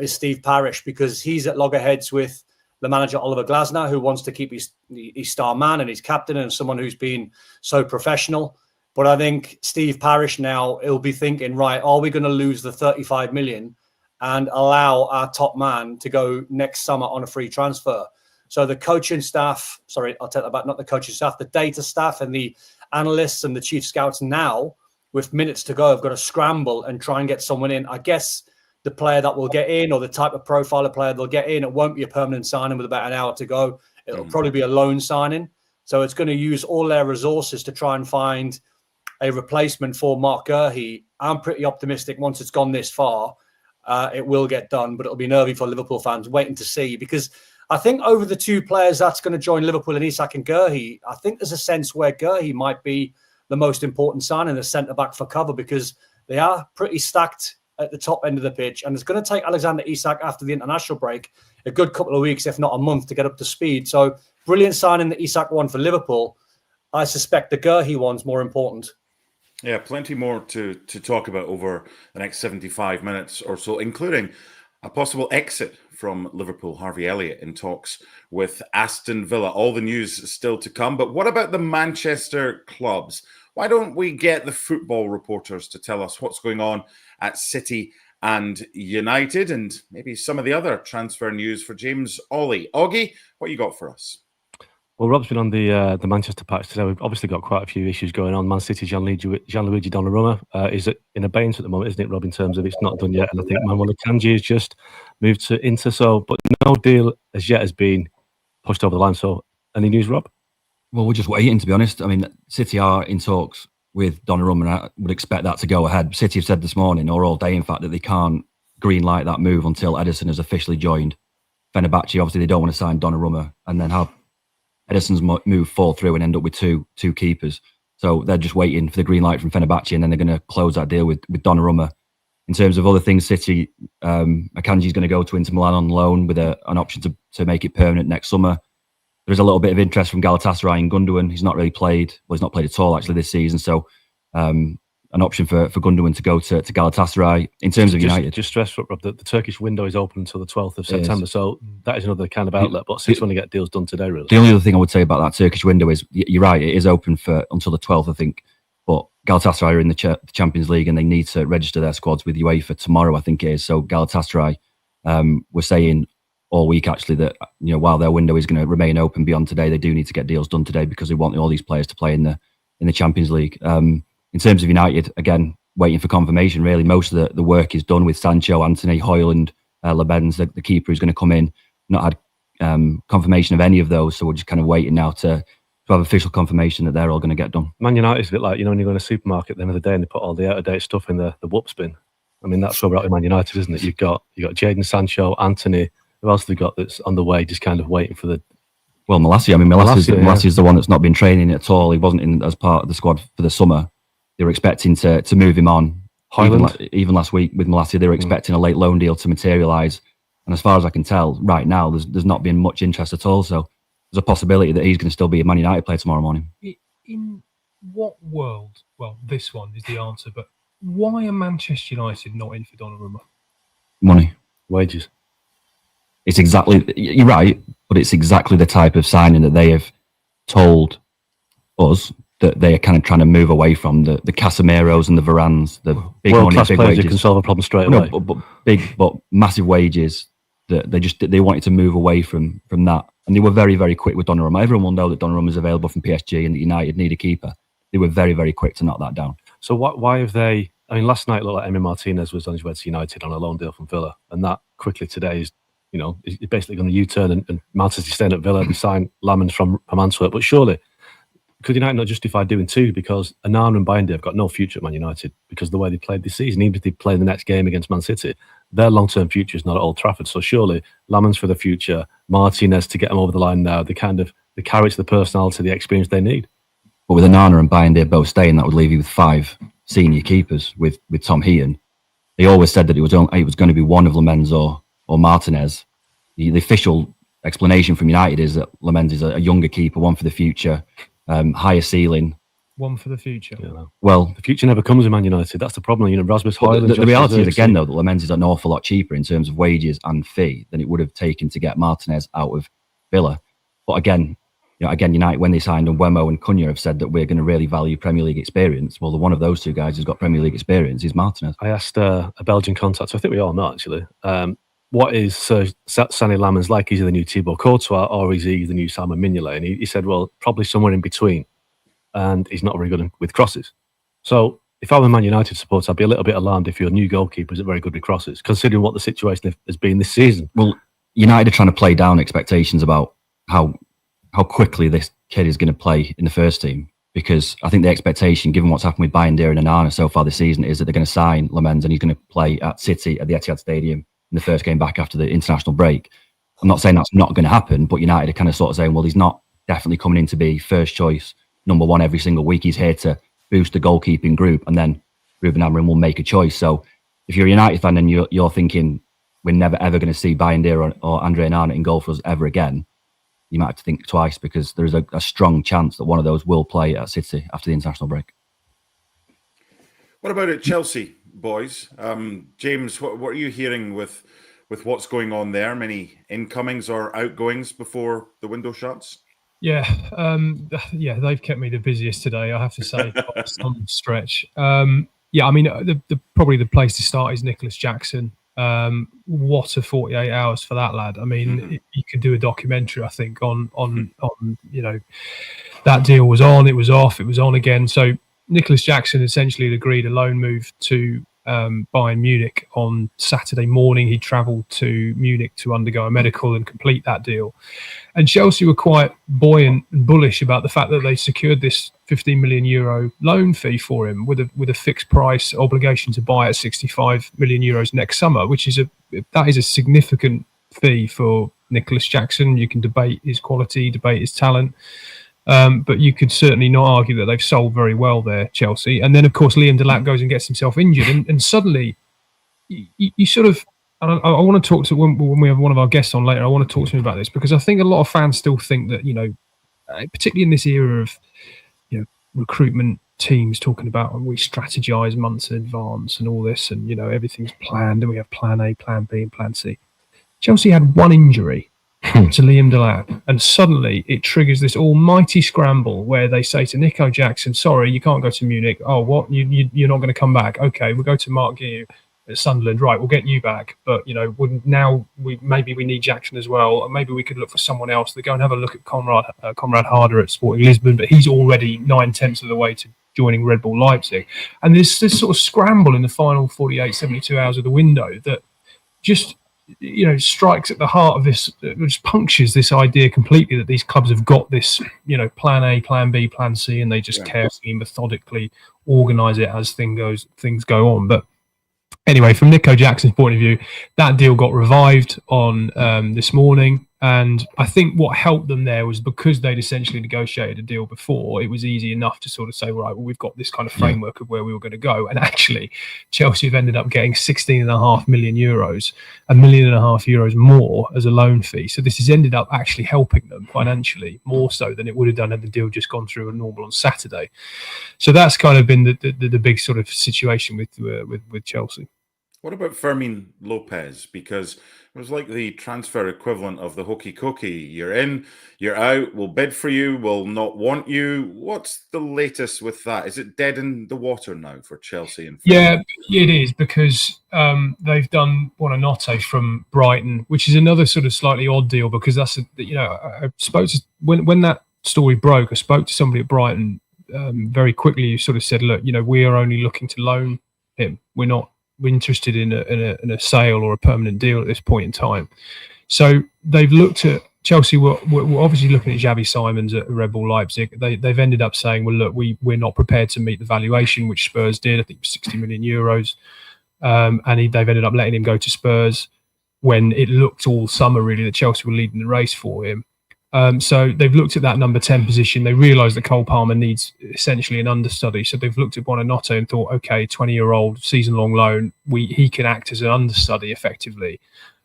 is Steve Parish, because he's at loggerheads with the manager, Oliver Glasner, who wants to keep his star man and his captain and someone who's been so professional. But I think Steve Parish now, he'll be thinking, right, are we going to lose the 35 million and allow our top man to go next summer on a free transfer? So the coaching staff, sorry, I'll take that back, not the coaching staff, the data staff and the analysts and the chief scouts now, with minutes to go, have got to scramble and try and get someone in. I guess the player that will get in, or the type of profile of player they'll get in, it won't be a permanent signing with about an hour to go. It'll probably be a loan signing. So it's going to use all their resources to try and find a replacement for Mark Guéhi. I'm pretty optimistic once it's gone this far, it will get done, but it'll be nervy for Liverpool fans waiting to see, because I think over the two players that's going to join Liverpool and Isak and Guéhi, I think there's a sense where Guéhi might be the most important signing, the centre-back for cover, because they are pretty stacked at the top end of the pitch. And it's going to take Alexander Isak after the international break a good couple of weeks, if not a month, to get up to speed. So brilliant signing the Isak one for Liverpool. I suspect the Guéhi one's more important. Yeah, plenty more to talk about over the next 75 minutes or so, including a possible exit from Liverpool, Harvey Elliott, in talks with Aston Villa. All the news still to come. But what about the Manchester clubs? Why don't we get the football reporters to tell us what's going on at City and United, and maybe some of the other transfer news for James Ollie. Augie, what you got for us? Well, Rob's been on the Manchester patch today. We've obviously got quite a few issues going on. Man City, Gianluigi Donnarumma is in abeyance at the moment, isn't it, Rob, in terms of it's not done yet. And I think Manuel Akanji has just moved to Inter, but no deal as yet has been pushed over the line. So any news, Rob? Well, we're just waiting, to be honest. I mean, City are in talks with Donnarumma, and I would expect that to go ahead. City have said this morning, or all day, in fact, that they can't green light that move until Ederson has officially joined Fenerbahce. Obviously, they don't want to sign Donnarumma and then have Ederson's move fall through and end up with two keepers. So they're just waiting for the green light from Fenerbahce, and then they're going to close that deal with Donnarumma. In terms of other things, City, Akanji's going to go to Inter Milan on loan with an option to make it permanent next summer. There's a little bit of interest from Galatasaray in Gundogan. He's not really played. Well, he's not played at all actually this season. So an option for Gundogan to go to Galatasaray. In terms of United, just stress, Rob, the Turkish window is open until the 12th of September. So that is another kind of outlet. But City want to get deals done today, really. The only other thing I would say about that Turkish window is you're right. It is open for until the 12th, I think. But Galatasaray are in the Champions League and they need to register their squads with UEFA tomorrow, I think it is. So Galatasaray were saying all week actually that while their window is going to remain open beyond today, they do need to get deals done today because they want all these players to play in the Champions League. In terms of United, again, waiting for confirmation. Really, most of the work is done with Sancho, Anthony, Højlund, Lebens, the keeper who's going to come in. Not had confirmation of any of those, so we're just kind of waiting now to have official confirmation that they're all going to get done. Man United is a bit like, when you go in a supermarket at the end of the day and they put all the out-of-date stuff in the whoop bin. I mean, that's where we're at with Man United, isn't it? You've got Jadon Sancho, Anthony. Who else have they got that's on the way, just kind of waiting for the... Well, Malacia. I mean, Malacia is the one that's not been training at all. He wasn't in as part of the squad for the summer. They were expecting to move him on. Even last week with Malacia, they were expecting a late loan deal to materialise. And as far as I can tell, right now, there's not been much interest at all. So there's a possibility that he's going to still be a Man United player tomorrow morning. In what world? Well, this one is the answer, but why are Manchester United not in for Donnarumma? Money. Wages. It's exactly, you're right, but it's exactly the type of signing that they have told us that they are kind of trying to move away from, the Casemiros and the Varans, the big money, World-class big players wages. who can solve a problem straight away. No, but massive wages. That they wanted to move away from that, and they were very, very quick with Donnarumma. Everyone will know that Donnarumma is available from PSG and that United need a keeper. They were very, very quick to knock that down. So why have they? I mean, last night it looked like Emi Martinez was on his way to United on a loan deal from Villa, and that quickly today is, is basically going to U-turn and Martinez is staying at Villa and sign Lamens from Antwerp. But surely, could United not justify doing two? Because Onana and Bayern have got no future at Man United because of the way they played this season. Even if they play the next game against Man City, their long-term future is not at Old Trafford. So surely Lamens for the future, Martinez to get them over the line now, the carrots, the personality, the experience they need. But with Onana and Bayern both staying, that would leave you with 5 senior keepers with Tom Heaton. They always said that it was going to be one of Lamens or Martinez. The official explanation from United is that Lamens is a younger keeper, one for the future. Higher ceiling. One for the future. Yeah. Well, the future never comes in Man United. That's the problem. Rasmus Højlund. The reality is, again, though, that Lamens is an awful lot cheaper in terms of wages and fee than it would have taken to get Martinez out of Villa. But again, United, when they signed Mbeumo and Cunha, have said that we're going to really value Premier League experience. Well, the one of those two guys who's got Premier League experience is Martinez. I asked a Belgian contact, so I think we all know actually. What is Sané Lamens like? Is he the new Thibaut Courtois or is he the new Simon Mignolet? And he said, well, probably somewhere in between. And he's not very good with crosses. So if I were a Man United supporter, I'd be a little bit alarmed if your new goalkeeper isn't very good with crosses, considering what the situation has been this season. Well, United are trying to play down expectations about how quickly this kid is going to play in the first team. Because I think the expectation, given what's happened with Bayern and Onana so far this season, is that they're going to sign Lamens and he's going to play at City at the Etihad Stadium in the first game back after the international break. I'm not saying that's not going to happen, but United are kind of sort of saying, well, he's not definitely coming in to be first choice, number one every single week. He's here to boost the goalkeeping group, and then Ruben Amorim will make a choice. So if you're a United fan and you're thinking we're never ever going to see Bayern or Andre Onana in goal for us ever again, you might have to think twice, because there's a strong chance that one of those will play at City after the international break. What about at Chelsea, boys? James, what are you hearing with what's going on there? Many incomings or outgoings before the window shuts? Yeah, they've kept me the busiest today, I have to say, on some stretch. I mean, probably the place to start is Nicholas Jackson. What a 48 hours for that lad. I mean, you could do a documentary, I think, on that deal was on, it was off, it was on again. So Nicholas Jackson essentially had agreed a loan move to Bayern Munich on Saturday morning. He travelled to Munich to undergo a medical and complete that deal. And Chelsea were quite buoyant and bullish about the fact that they secured this 15 million euro loan fee for him with a fixed price obligation to buy at 65 million euros next summer, which is a significant fee for Nicholas Jackson. You can debate his quality, debate his talent. But you could certainly not argue that they've sold very well there, Chelsea. And then, of course, Liam Delap goes and gets himself injured. And suddenly, you sort of... I want to talk to... When we have one of our guests on later, I want to talk to him about this, because I think a lot of fans still think that, particularly in this era of, recruitment teams talking about we strategise months in advance and all this, and, everything's planned, and we have plan A, plan B, and plan C. Chelsea had one injury to Liam Delap, and suddenly it triggers this almighty scramble where they say to Nico Jackson, sorry, you can't go to Munich. Oh, what? You're not going to come back? Okay, we'll go to Mark Guéhi at Sunderland. Right, we'll get you back. But, now maybe we need Jackson as well. Or maybe we could look for someone else. They go and have a look at Conrad Harder at Sporting Lisbon, but he's already 9/10 of the way to joining Red Bull Leipzig. And there's this sort of scramble in the final 48, 72 hours of the window that just... strikes at the heart of this, which punctures this idea completely that these clubs have got this, plan A, plan B, plan C, and they just carefully, methodically organise it as things go on. But anyway, from Nico Jackson's point of view, that deal got revived on this morning. And I think what helped them there was because they'd essentially negotiated a deal before, it was easy enough to sort of say, right, well, we've got this kind of framework of where we were going to go. And actually, Chelsea have ended up getting 16.5 million euros, €1.5 million more as a loan fee. So this has ended up actually helping them financially more so than it would have done had the deal just gone through a normal on Saturday. So that's kind of been the big sort of situation with Chelsea. What about Fermin Lopez? Because it was like the transfer equivalent of the hokey cokey. You're in, you're out, we'll bid for you, we'll not want you. What's the latest with that? Is it dead in the water now for Chelsea? And yeah, it is, because they've done Buonanotte from Brighton, which is another sort of slightly odd deal, because that's, I spoke to, when that story broke, I spoke to somebody at Brighton very quickly who sort of said, look, we are only looking to loan him. We're not interested in a sale or a permanent deal at this point in time. So they've looked at Chelsea. We're obviously looking at Xavi Simons at Red Bull Leipzig. They've ended up saying, well, look, we're not prepared to meet the valuation which Spurs did. I think it was 60 million euros, and they've ended up letting him go to Spurs when it looked all summer really that Chelsea were leading the race for him. So they've looked at that number 10 position. They realised that Cole Palmer needs essentially an understudy. So they've looked at Buonanotte and thought, okay, 20-year-old, season-long loan, he can act as an understudy effectively.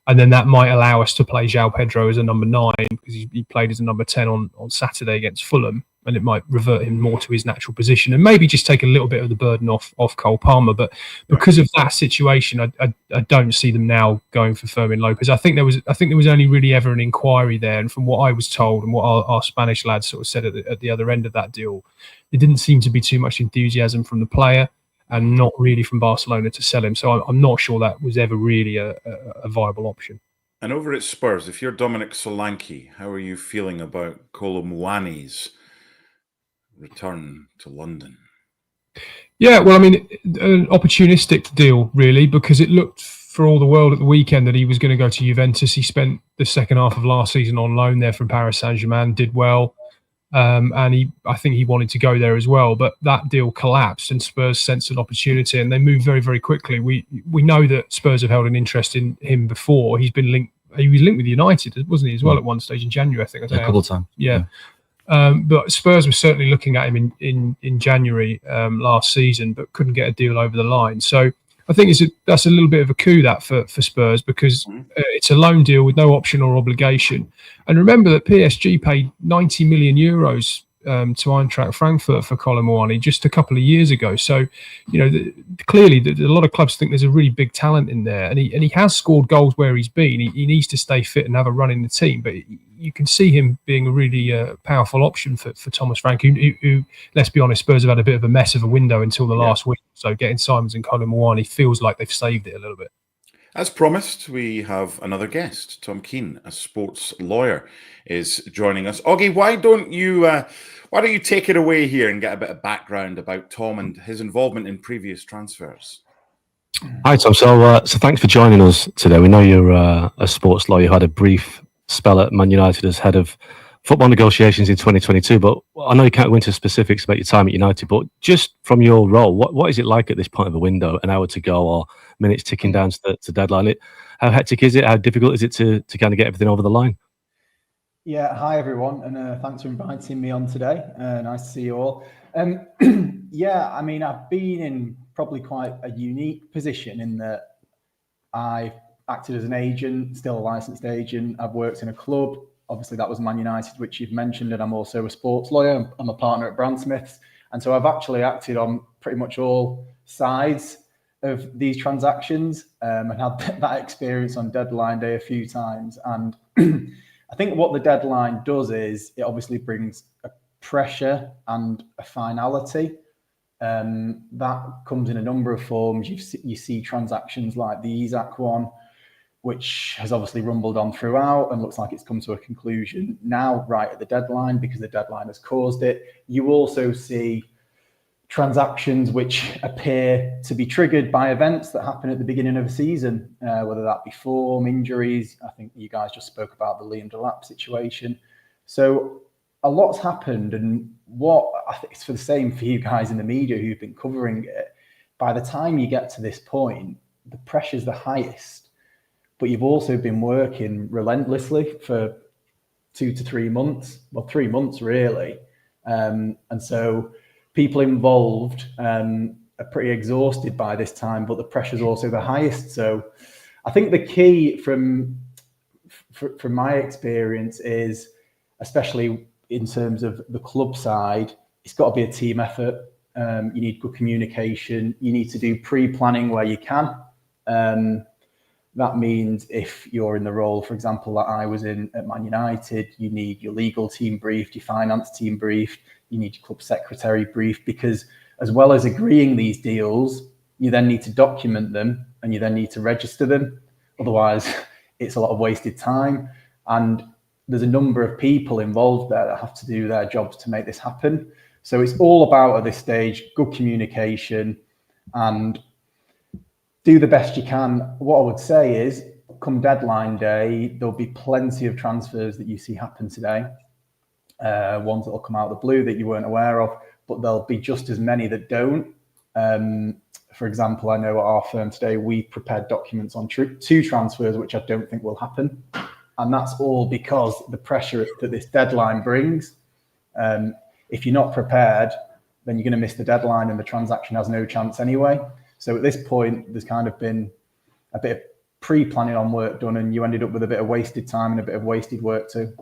And then that might allow us to play João Pedro as a number 9, because he played as a number 10 on Saturday against Fulham. And it might revert him more to his natural position and maybe just take a little bit of the burden off Cole Palmer. But because of that situation, I don't see them now going for Fermin Lopez. I think there was only really ever an inquiry there, and from what I was told and what our Spanish lads sort of said at the other end of that deal, there didn't seem to be too much enthusiasm from the player and not really from Barcelona to sell him. So I'm not sure that was ever really a viable option. And over at Spurs, if you're Dominic Solanke, how are you feeling about Kolo Muani's return to London? Yeah, well, I mean, an opportunistic deal, really, because it looked for all the world at the weekend that he was going to go to Juventus. He spent the second half of last season on loan there from Paris Saint-Germain, did well, and I think he wanted to go there as well. But that deal collapsed, and Spurs sensed an opportunity, and they moved very, very quickly. We know that Spurs have held an interest in him before. He was linked with United, wasn't he, as well, at one stage in January, I think. A couple of times. Yeah. But Spurs were certainly looking at him in January last season, but couldn't get a deal over the line. So I think that's a little bit of a coup that for Spurs, because it's a loan deal with no option or obligation. And remember that PSG paid 90 million euros to Eintracht Frankfurt for Kolo Muani just a couple of years ago. So, clearly a lot of clubs think there's a really big talent in there, and he has scored goals where he's been. He needs to stay fit and have a run in the team, but you can see him being a really powerful option for Thomas Frank, who, let's be honest, Spurs have had a bit of a mess of a window until the last week. So getting Simons and Kolo Muani feels like they've saved it a little bit. As promised, we have another guest. Tom Keane, a sports lawyer, is joining us. Augie, why don't you take it away here and get a bit of background about Tom and his involvement in previous transfers? Hi, Tom. So thanks for joining us today. We know you're a sports lawyer who had a brief spell at Man United as head of football negotiations in 2022, but I know you can't go into specifics about your time at United, but just from your role, what is it like at this point of the window, an hour to go or minutes ticking down to deadline? How hectic is it? How difficult is it to kind of get everything over the line? Yeah, hi everyone, and thanks for inviting me on today. Nice to see you all. Yeah, I mean, I've been in probably quite a unique position in that I acted as an agent, still a licensed agent. I've worked in a club. Obviously, that was Man United, which you've mentioned, and I'm also a sports lawyer. I'm a partner at Brandsmiths. And so I've actually acted on pretty much all sides of these transactions and had that experience on deadline day a few times. And I think what the deadline does is it obviously brings a pressure and a finality. That comes in a number of forms. You see transactions like the Isak one, which has obviously rumbled on throughout and looks like it's come to a conclusion now, right at the deadline, because the deadline has caused it. You also see transactions which appear to be triggered by events that happen at the beginning of a season, whether that be form, injuries. I think you guys just spoke about the Liam Delap situation. So a lot's happened, and what I think it's for the same for you guys in the media who've been covering it. By the time you get to this point, the pressure's the highest, but you've also been working relentlessly for 2 to 3 months, well, 3 months really. And so people involved are pretty exhausted by this time, but the pressure's also the highest. So I think the key from my experience is, especially in terms of the club side, it's got to be a team effort. You need good communication. You need to do pre-planning where you can. That means if you're in the role, for example, that I was in at Man United, you need your legal team briefed, your finance team briefed, you need your club secretary briefed, because as well as agreeing these deals, you then need to document them and you then need to register them. Otherwise, it's a lot of wasted time. And there's a number of people involved there that have to do their jobs to make this happen. So it's all about, at this stage, good communication and do the best you can. What I would say is, come deadline day, there'll be plenty of transfers that you see happen today. Ones that will come out of the blue that you weren't aware of, but there'll be just as many that don't. For example, I know at our firm today, we prepared documents on 2 transfers, which I don't think will happen. And that's all because the pressure that this deadline brings. If you're not prepared, then you're going to miss the deadline and the transaction has no chance anyway. So at this point, there's kind of been a bit of pre-planning on work done, and you ended up with a bit of wasted time and a bit of wasted work too.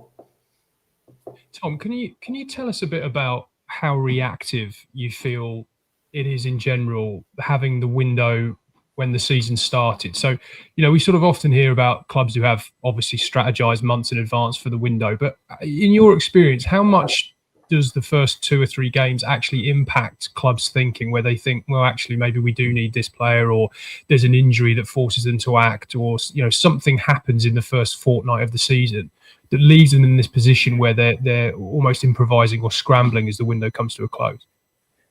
Tom, can you tell us a bit about how reactive you feel it is in general, having the window when the season started? So, we sort of often hear about clubs who have obviously strategized months in advance for the window, but in your experience, how much does the first 2 or 3 games actually impact clubs' thinking, where they think, well, actually, maybe we do need this player, or there's an injury that forces them to act, or something happens in the first fortnight of the season that leaves them in this position where they're almost improvising or scrambling as the window comes to a close?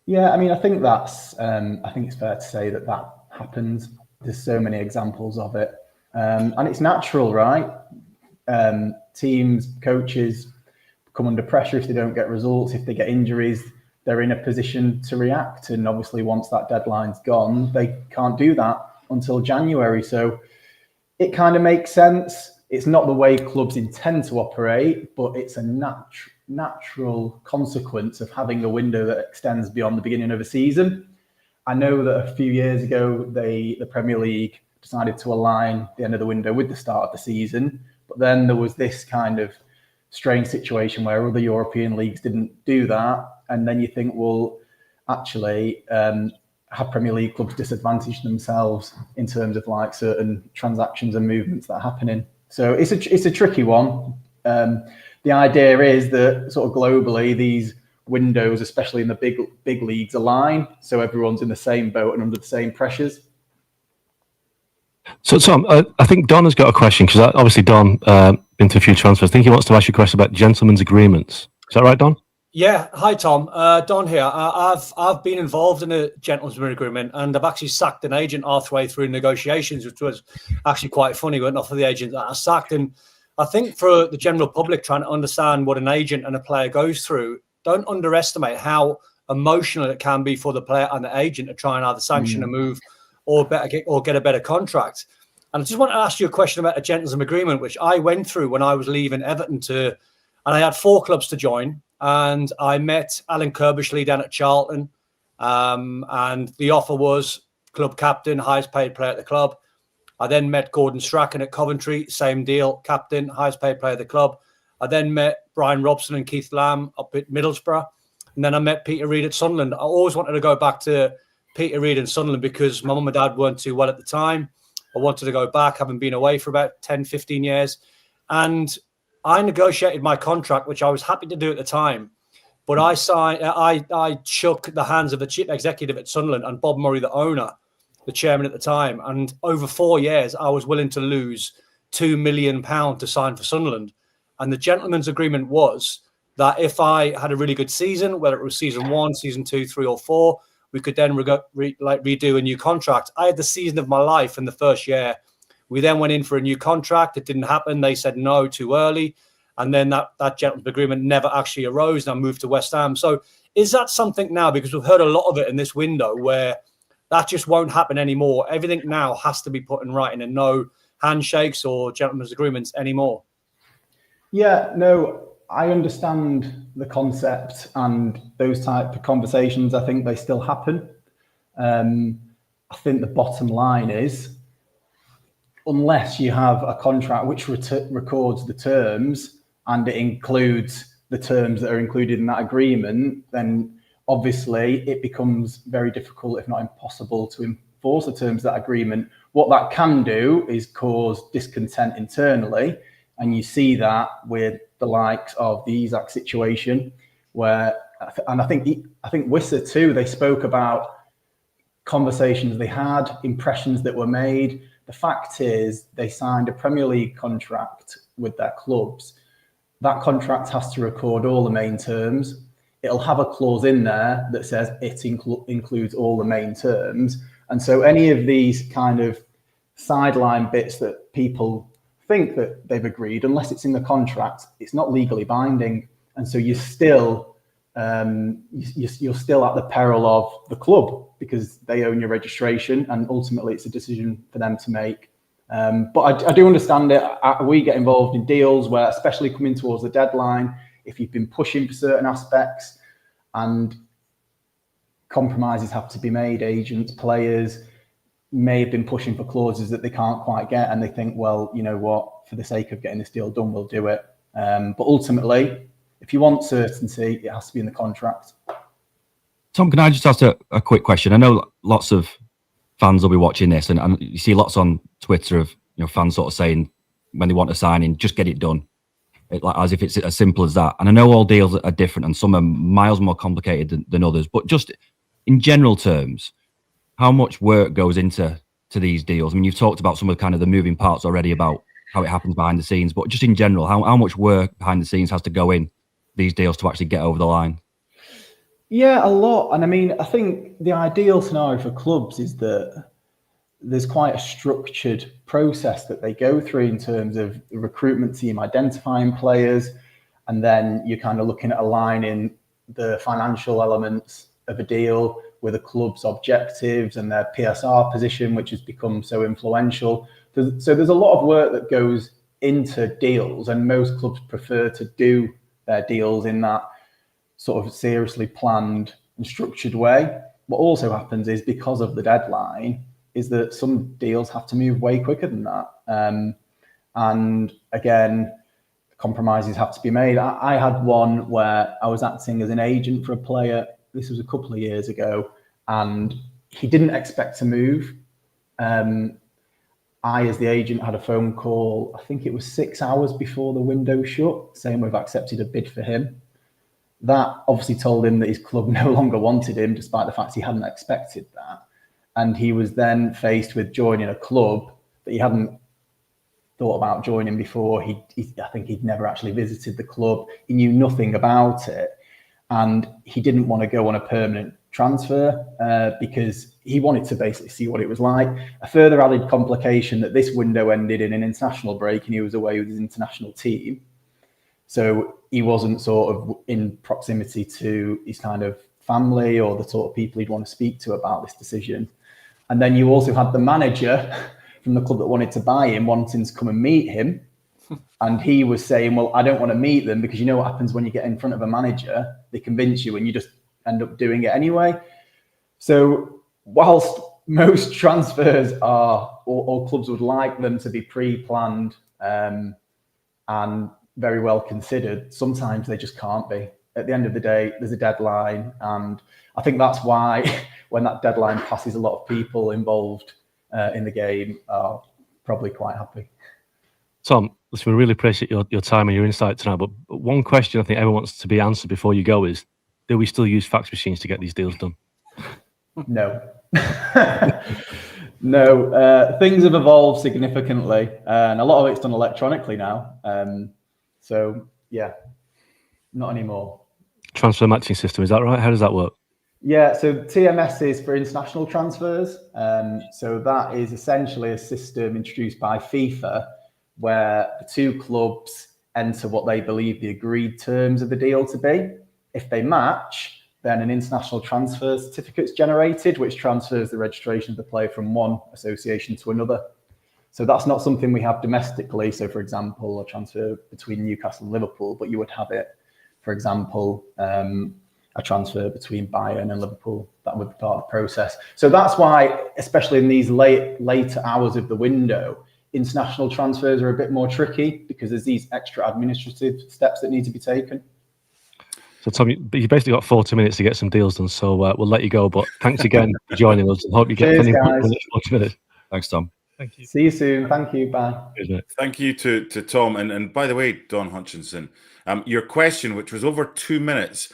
Yeah, I mean, I think that's. I think it's fair to say that happens. There's so many examples of it, and it's natural, right? Teams, coaches come under pressure if they don't get results, if they get injuries, they're in a position to react. And obviously, once that deadline's gone, they can't do that until January. So it kind of makes sense. It's not the way clubs intend to operate, but it's a natural consequence of having a window that extends beyond the beginning of a season. I know that a few years ago, the Premier League decided to align the end of the window with the start of the season, but then there was this kind of strange situation where other European leagues didn't do that. And then you think, well, actually, have Premier League clubs disadvantaged themselves in terms of like certain transactions and movements that are happening? So it's a tricky one. The idea is that sort of globally, these windows, especially in the big leagues, align, so everyone's in the same boat and under the same pressures. So, Tom, I think Don has got a question, because obviously Don been to a few transfers. I think he wants to ask you a question about gentlemen's agreements. Is that right, Don? Yeah. Hi, Tom. Don here. I've been involved in a gentleman's agreement, and I've actually sacked an agent halfway through negotiations, which was actually quite funny, but not for the agent that I sacked. And I think for the general public trying to understand what an agent and a player goes through, don't underestimate how emotional it can be for the player and the agent to try and either sanction a move or get a better contract. And I just want to ask you a question about a gentleman's agreement, which I went through when I was leaving Everton and I had 4 clubs to join. And I met Alan Kirbishley down at Charlton. And the offer was club captain, highest paid player at the club. I then met Gordon Strachan at Coventry, same deal, captain, highest paid player at the club. I then met Brian Robson and Keith Lamb up at Middlesbrough. And then I met Peter Reid at Sunderland. I always wanted to go back to Peter Reid and Sunderland because my mum and dad weren't too well at the time. I wanted to go back, having been away for about 10, 15 years. And I negotiated my contract, which I was happy to do at the time. But I shook the hands of the chief executive at Sunderland and Bob Murray, the owner, the chairman at the time. And over 4 years, I was willing to lose £2 million to sign for Sunderland. And the gentleman's agreement was that if I had a really good season, whether it was season 1, season 2, 3 or 4, we could then redo a new contract. I had the season of my life in the first year. We then went in for a new contract. It didn't happen. They said no too early. And then that gentleman's agreement never actually arose, and I moved to West Ham. So is that something now, because we've heard a lot of it in this window, where that just won't happen anymore? Everything now has to be put in writing and no handshakes or gentleman's agreements anymore. Yeah, no, I understand the concept and those type of conversations. I think they still happen. I think the bottom line is, unless you have a contract which records the terms and it includes the terms that are included in that agreement, then obviously it becomes very difficult, if not impossible, to enforce the terms of that agreement. What that can do is cause discontent internally. And you see that with the likes of the Isak situation, where, and I think Wissa too, they spoke about conversations they had, impressions that were made. The fact is, they signed a Premier League contract with their clubs. That contract has to record all the main terms. It'll have a clause in there that says it includes all the main terms. And so any of these kind of sideline bits that people think that they've agreed, unless it's in the contract, it's not legally binding. And so you're still at the peril of the club, because they own your registration, and ultimately it's a decision for them to make. But I do understand it. We get involved in deals where, especially coming towards the deadline, if you've been pushing for certain aspects and compromises have to be made, agents, players may have been pushing for clauses that they can't quite get, and they think, well, you know what, for the sake of getting this deal done, we'll do it. But ultimately, if you want certainty, it has to be in the contract. Tom, can I just ask a quick question? I know lots of fans will be watching this, and you see lots on Twitter of fans sort of saying when they want a signing, just get it done, as if it's as simple as that. And I know all deals are different, and some are miles more complicated than others. But just in general terms, how much work goes into these deals? I mean, you've talked about some of the moving parts already about how it happens behind the scenes, but just in general, how much work behind the scenes has to go in these deals to actually get over the line? Yeah, a lot. And I mean, I think the ideal scenario for clubs is that there's quite a structured process that they go through in terms of the recruitment team identifying players, and then you're kind of looking at aligning the financial elements of a deal with a club's objectives and their PSR position, which has become so influential. So there's a lot of work that goes into deals, and most clubs prefer to do their deals in that sort of seriously planned and structured way. What also happens is, because of the deadline, is that some deals have to move way quicker than that. And again, compromises have to be made. I had one where I was acting as an agent for a player. This was a couple of years ago, and he didn't expect to move. I, as the agent, had a phone call, I think it was 6 hours before the window shut, saying we've accepted a bid for him. That obviously told him that his club no longer wanted him, despite the fact he hadn't expected that. And he was then faced with joining a club that he hadn't thought about joining before. I think he'd never actually visited the club. He knew nothing about it. And he didn't want to go on a permanent transfer because he wanted to basically see what it was like. A further added complication that this window ended in an international break, and he was away with his international team. So he wasn't sort of in proximity to his kind of family or the sort of people he'd want to speak to about this decision. And then you also had the manager from the club that wanted to buy him wanting to come and meet him. And he was saying, well, I don't want to meet them, because you know what happens when you get in front of a manager, they convince you and you just end up doing it anyway. So whilst most transfers are, or clubs would like them to be pre-planned and very well considered, sometimes they just can't be. At the end of the day, there's a deadline. And I think that's why when that deadline passes, a lot of people involved in the game are probably quite happy. Tom, listen, we really appreciate your time and your insight tonight. But one question I think everyone wants to be answered before you go is, do we still use fax machines to get these deals done? No. No. Things have evolved significantly, and a lot of it's done electronically now. So, yeah, not anymore. Transfer matching system, is that right? How does that work? Yeah, so TMS is for international transfers. So that is essentially a system introduced by FIFA where the two clubs enter what they believe the agreed terms of the deal to be. If they match, then an international transfer certificate is generated, which transfers the registration of the player from one association to another. So that's not something we have domestically. So, for example, a transfer between Newcastle and Liverpool, but you would have it, for example, a transfer between Bayern and Liverpool. That would be part of the process. So that's why, especially in these later hours of the window, international transfers are a bit more tricky because there's these extra administrative steps that need to be taken. So, Tom, you basically got 40 minutes to get some deals done. So we'll let you go. But thanks again for joining us, and hope you get plenty of 40 minutes. Thanks, Tom. Thank you. See you soon. Thank you. Bye. Thank you to Tom. And by the way, Don Hutchinson, your question, which was over 2 minutes,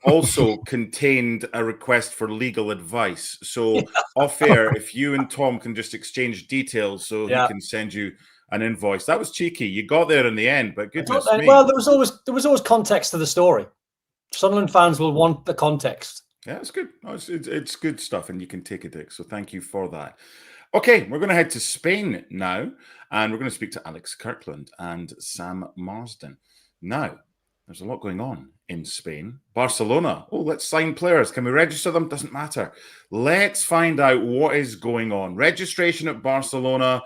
also contained a request for legal advice. So off air, if you and Tom can just exchange details so he can send you an invoice. That was cheeky. You got there in the end, but goodness me. Well, there was always context to the story. Sunderland fans will want the context. Yeah, it's good. No, it's good stuff, and you can take a dick. So thank you for that. Okay, we're going to head to Spain now, and we're going to speak to Alex Kirkland and Sam Marsden. Now, there's a lot going on in Spain. Barcelona, let's sign players. Can we register them? Doesn't matter. Let's find out what is going on. Registration at Barcelona.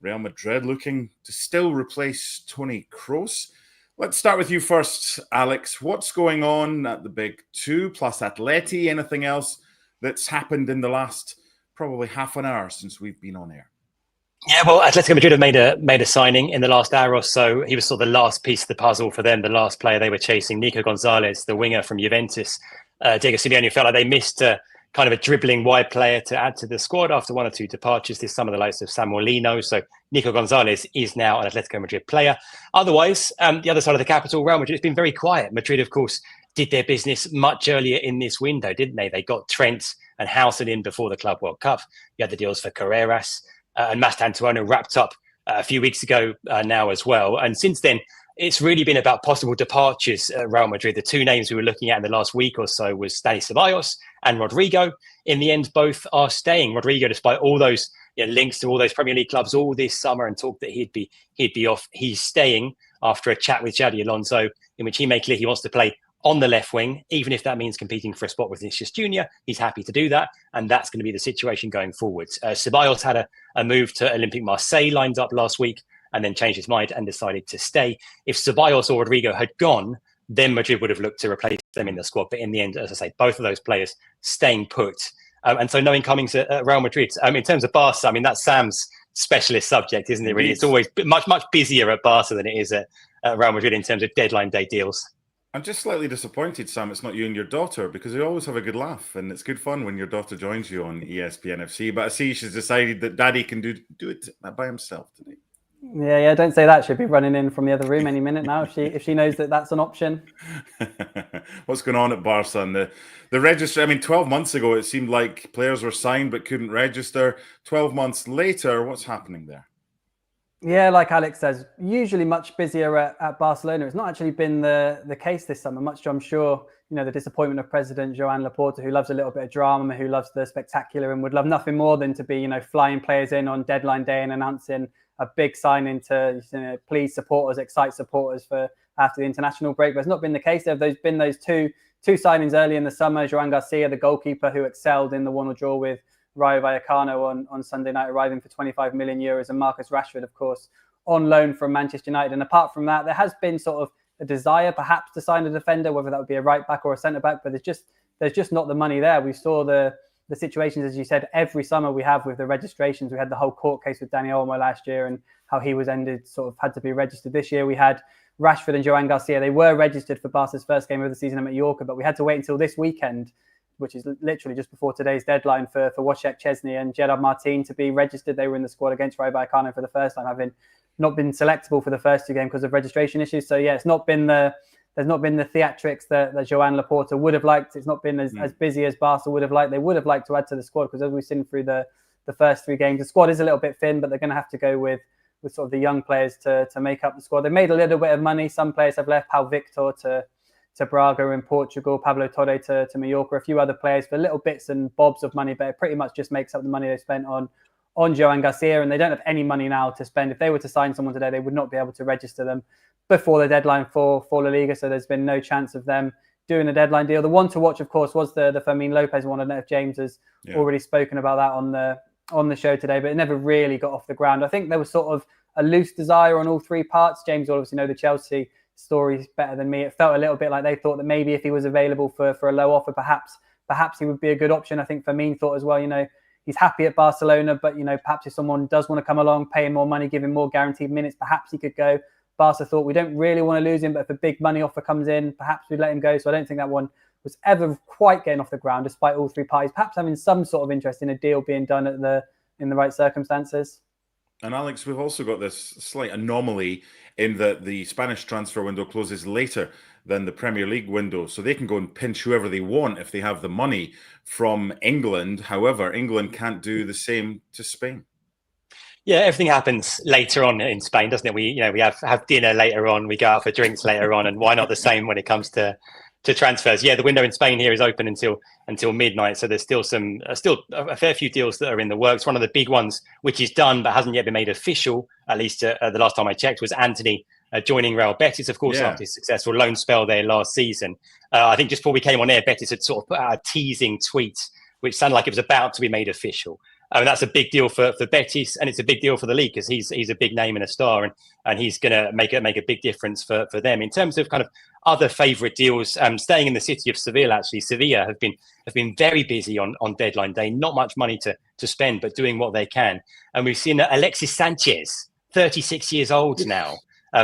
Real Madrid looking to still replace Toni Kroos. Let's start with you first, Alex. What's going on at the big two, plus Atleti? Anything else that's happened in the last probably half an hour since we've been on air? Yeah, well, Atletico Madrid have made a signing in the last hour or so. He was sort of the last piece of the puzzle for them, the last player they were chasing, Nico Gonzalez, the winger from Juventus. Diego Simeone felt like they missed kind of a dribbling wide player to add to the squad after one or two departures this summer, the likes of Samuel Lino. So Nico Gonzalez is now an Atletico Madrid player. Otherwise, the other side of the capital, Real Madrid, has been very quiet. Madrid, of course, did their business much earlier in this window, didn't they? They got Trent and Howson in before the Club World Cup. You had the deals for Carreras and Mastantuono wrapped up a few weeks ago now as well. And since then, it's really been about possible departures at Real Madrid. The two names we were looking at in the last week or so was Dani Ceballos and Rodrigo. In the end, both are staying. Rodrigo, despite all those links to all those Premier League clubs all this summer and talk that he'd be off, he's staying after a chat with Xabi Alonso in which he made clear he wants to play on the left wing, even if that means competing for a spot with Vinicius Junior. He's happy to do that, and that's going to be the situation going forwards. Ceballos had a move to Olympique Marseille lined up last week and then changed his mind and decided to stay. If Ceballos or Rodrigo had gone, then Madrid would have looked to replace them in the squad. But in the end, as I say, both of those players staying put. And so no incomings at Real Madrid. In terms of Barca, I mean, that's Sam's specialist subject, isn't it, really? It's always much, much busier at Barca than it is at Real Madrid in terms of deadline day deals. I'm just slightly disappointed, Sam, it's not you and your daughter, because you always have a good laugh, and it's good fun when your daughter joins you on ESPN FC. But I see she's decided that Daddy can do it by himself today. Yeah, don't say that. She'll be running in from the other room any minute now if she knows that that's an option. What's going on at Barca and the register? I mean, 12 months ago, it seemed like players were signed but couldn't register. 12 months later, what's happening there? Yeah, like Alex says, usually much busier at Barcelona. It's not actually been the case this summer, much to, I'm sure, the disappointment of President Joan Laporta, who loves a little bit of drama, who loves the spectacular and would love nothing more than to be, flying players in on deadline day and announcing a big signing to please supporters, excite supporters for after the international break. But it's not been the case. There have been those two signings early in the summer. Joan Garcia, the goalkeeper who excelled in the 1-1 draw with Rayo Vallecano on Sunday night, arriving for 25 million euros, and Marcus Rashford, of course, on loan from Manchester United. And apart from that, there has been sort of a desire perhaps to sign a defender, whether that would be a right back or a centre back, but there's just not the money there. We saw the situations, as you said, every summer we have with the registrations. We had the whole court case with Dani Olmo last year and how he was had to be registered this year. We had Rashford and Joan Garcia. They were registered for Barca's first game of the season at Mallorca, but we had to wait until this weekend, which is literally just before today's deadline, for Wojciech Szczesny and Gerard Martin to be registered. They were in the squad against Rayo Vallecano for the first time, having not been selectable for the first two games because of registration issues. So yeah, there's not been the theatrics that Joan Laporta would have liked. It's not been as busy as Barca would have liked. They would have liked to add to the squad because as we've seen through the first three games, the squad is a little bit thin, but they're going to have to go with sort of the young players to make up the squad. They made a little bit of money. Some players have left, Pau Victor to Braga in Portugal, Pablo Torre to Mallorca, a few other players for little bits and bobs of money, but it pretty much just makes up the money they spent on Joan Garcia, and they don't have any money now to spend. If they were to sign someone today, they would not be able to register them before the deadline for La Liga, so there's been no chance of them doing a deadline deal. The one to watch, of course, was the Fermin Lopez one. I don't know if James has already spoken about that on the show today, but it never really got off the ground. I think there was sort of a loose desire on all three parts. James will obviously know the Chelsea story better than me. It felt a little bit like they thought that maybe if he was available for a low offer, perhaps he would be a good option. I think Firmino thought as well, he's happy at Barcelona, but, perhaps if someone does want to come along, pay him more money, give him more guaranteed minutes, perhaps he could go. Barca thought, we don't really want to lose him, but if a big money offer comes in, perhaps we'd let him go. So I don't think that one was ever quite getting off the ground, despite all three parties perhaps having some sort of interest in a deal being done in the right circumstances. And Alex, we've also got this slight anomaly in that the Spanish transfer window closes later than the Premier League window. So they can go and pinch whoever they want if they have the money from England. However, England can't do the same to Spain. Yeah, everything happens later on in Spain, doesn't it? We have dinner later on, we go out for drinks later on, and why not the same when it comes to transfers? Yeah, the window in Spain here is open until midnight, so there's still a fair few deals that are in the works. One of the big ones, which is done but hasn't yet been made official, at least the last time I checked, was Anthony joining Real Betis, of course, after his successful loan spell there last season. I think just before we came on air, Betis had sort of put out a teasing tweet which sounded like it was about to be made official. And that's a big deal for Betis, and it's a big deal for the league because he's a big name and a star, and he's going to make a big difference for them. In terms of kind of other favourite deals, staying in the city of Seville, actually, Sevilla have been very busy on deadline day. Not much money to spend, but doing what they can. And we've seen Alexis Sanchez, 36 years old now,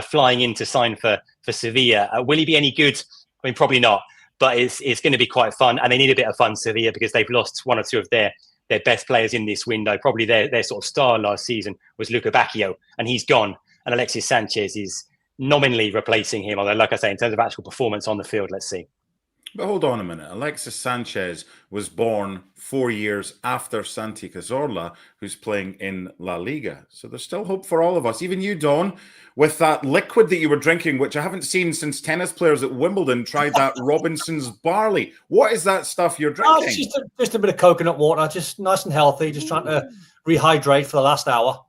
flying in to sign for Sevilla. Will he be any good? I mean, probably not, but it's going to be quite fun. And they need a bit of fun, Sevilla, because they've lost one or two of their best players in this window. Probably their sort of star last season was Luca Bacchio, and he's gone. And Alexis Sanchez is nominally replacing him, although, like I say, in terms of actual performance on the field, let's see. But hold on a minute. Alexis Sanchez was born 4 years after Santi Cazorla, who's playing in La Liga. So there's still hope for all of us. Even you, Don, with that liquid that you were drinking, which I haven't seen since tennis players at Wimbledon tried that Robinson's barley. What is that stuff you're drinking? Oh, just a bit of coconut water, just nice and healthy, just trying to rehydrate for the last hour.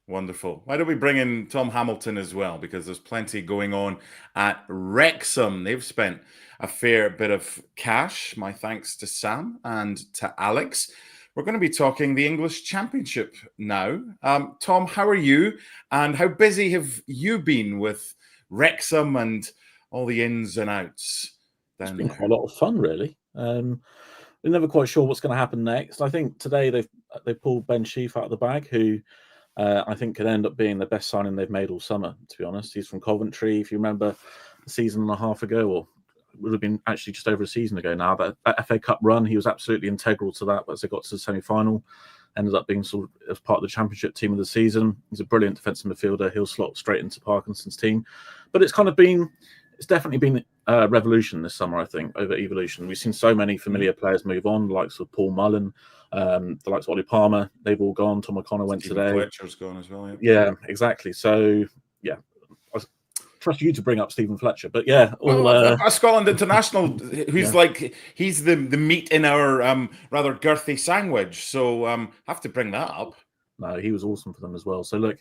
Wonderful. Why don't we bring in Tom Hamilton as well? Because there's plenty going on at Wrexham. They've spent a fair bit of cash. My thanks to Sam and to Alex. We're going to be talking the English Championship now. Tom, how are you? And how busy have you been with Wrexham and all the ins and outs down there? It's been quite a lot of fun, really. We're never quite sure what's going to happen next. I think today they pulled Ben Sheaf out of the bag, who I think could end up being the best signing they've made all summer, to be honest. He's from Coventry. If you remember a season and a half ago, or it would have been actually just over a season ago now, that FA Cup run, he was absolutely integral to that. But as they got to the semi-final, ended up being sort of as part of the Championship team of the season. He's a brilliant defensive midfielder. He'll slot straight into Parkinson's team. But it's definitely been a revolution this summer, I think, over evolution. We've seen so many familiar players move on, the likes of Paul Mullen, the likes of Ollie Palmer. They've all gone. Tom O'Connor went Stephen today. Fletcher's gone as well. Yeah, exactly. So, yeah. I trust you to bring up Stephen Fletcher, but yeah, a Scotland international who's he's the meat in our rather girthy sandwich. So have to bring that up. No, he was awesome for them as well. So look,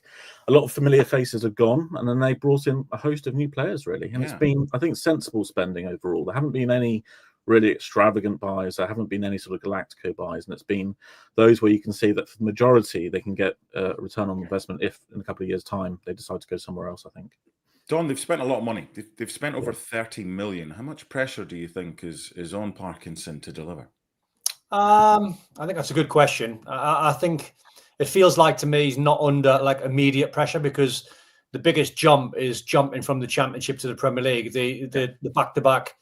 a lot of familiar faces have gone, and then they brought in a host of new players, really. And it's been, I think, sensible spending overall. There haven't been any really extravagant buys. There haven't been any sort of Galactico buys, and it's been those where you can see that for the majority they can get a return on investment if in a couple of years' time they decide to go somewhere else, I think. Don, they've spent a lot of money. They've spent over 30 million. How much pressure do you think is on Parkinson to deliver? I think that's a good question. I think it feels like to me he's not under immediate pressure, because the biggest jump is jumping from the Championship to the Premier League. The back-to-back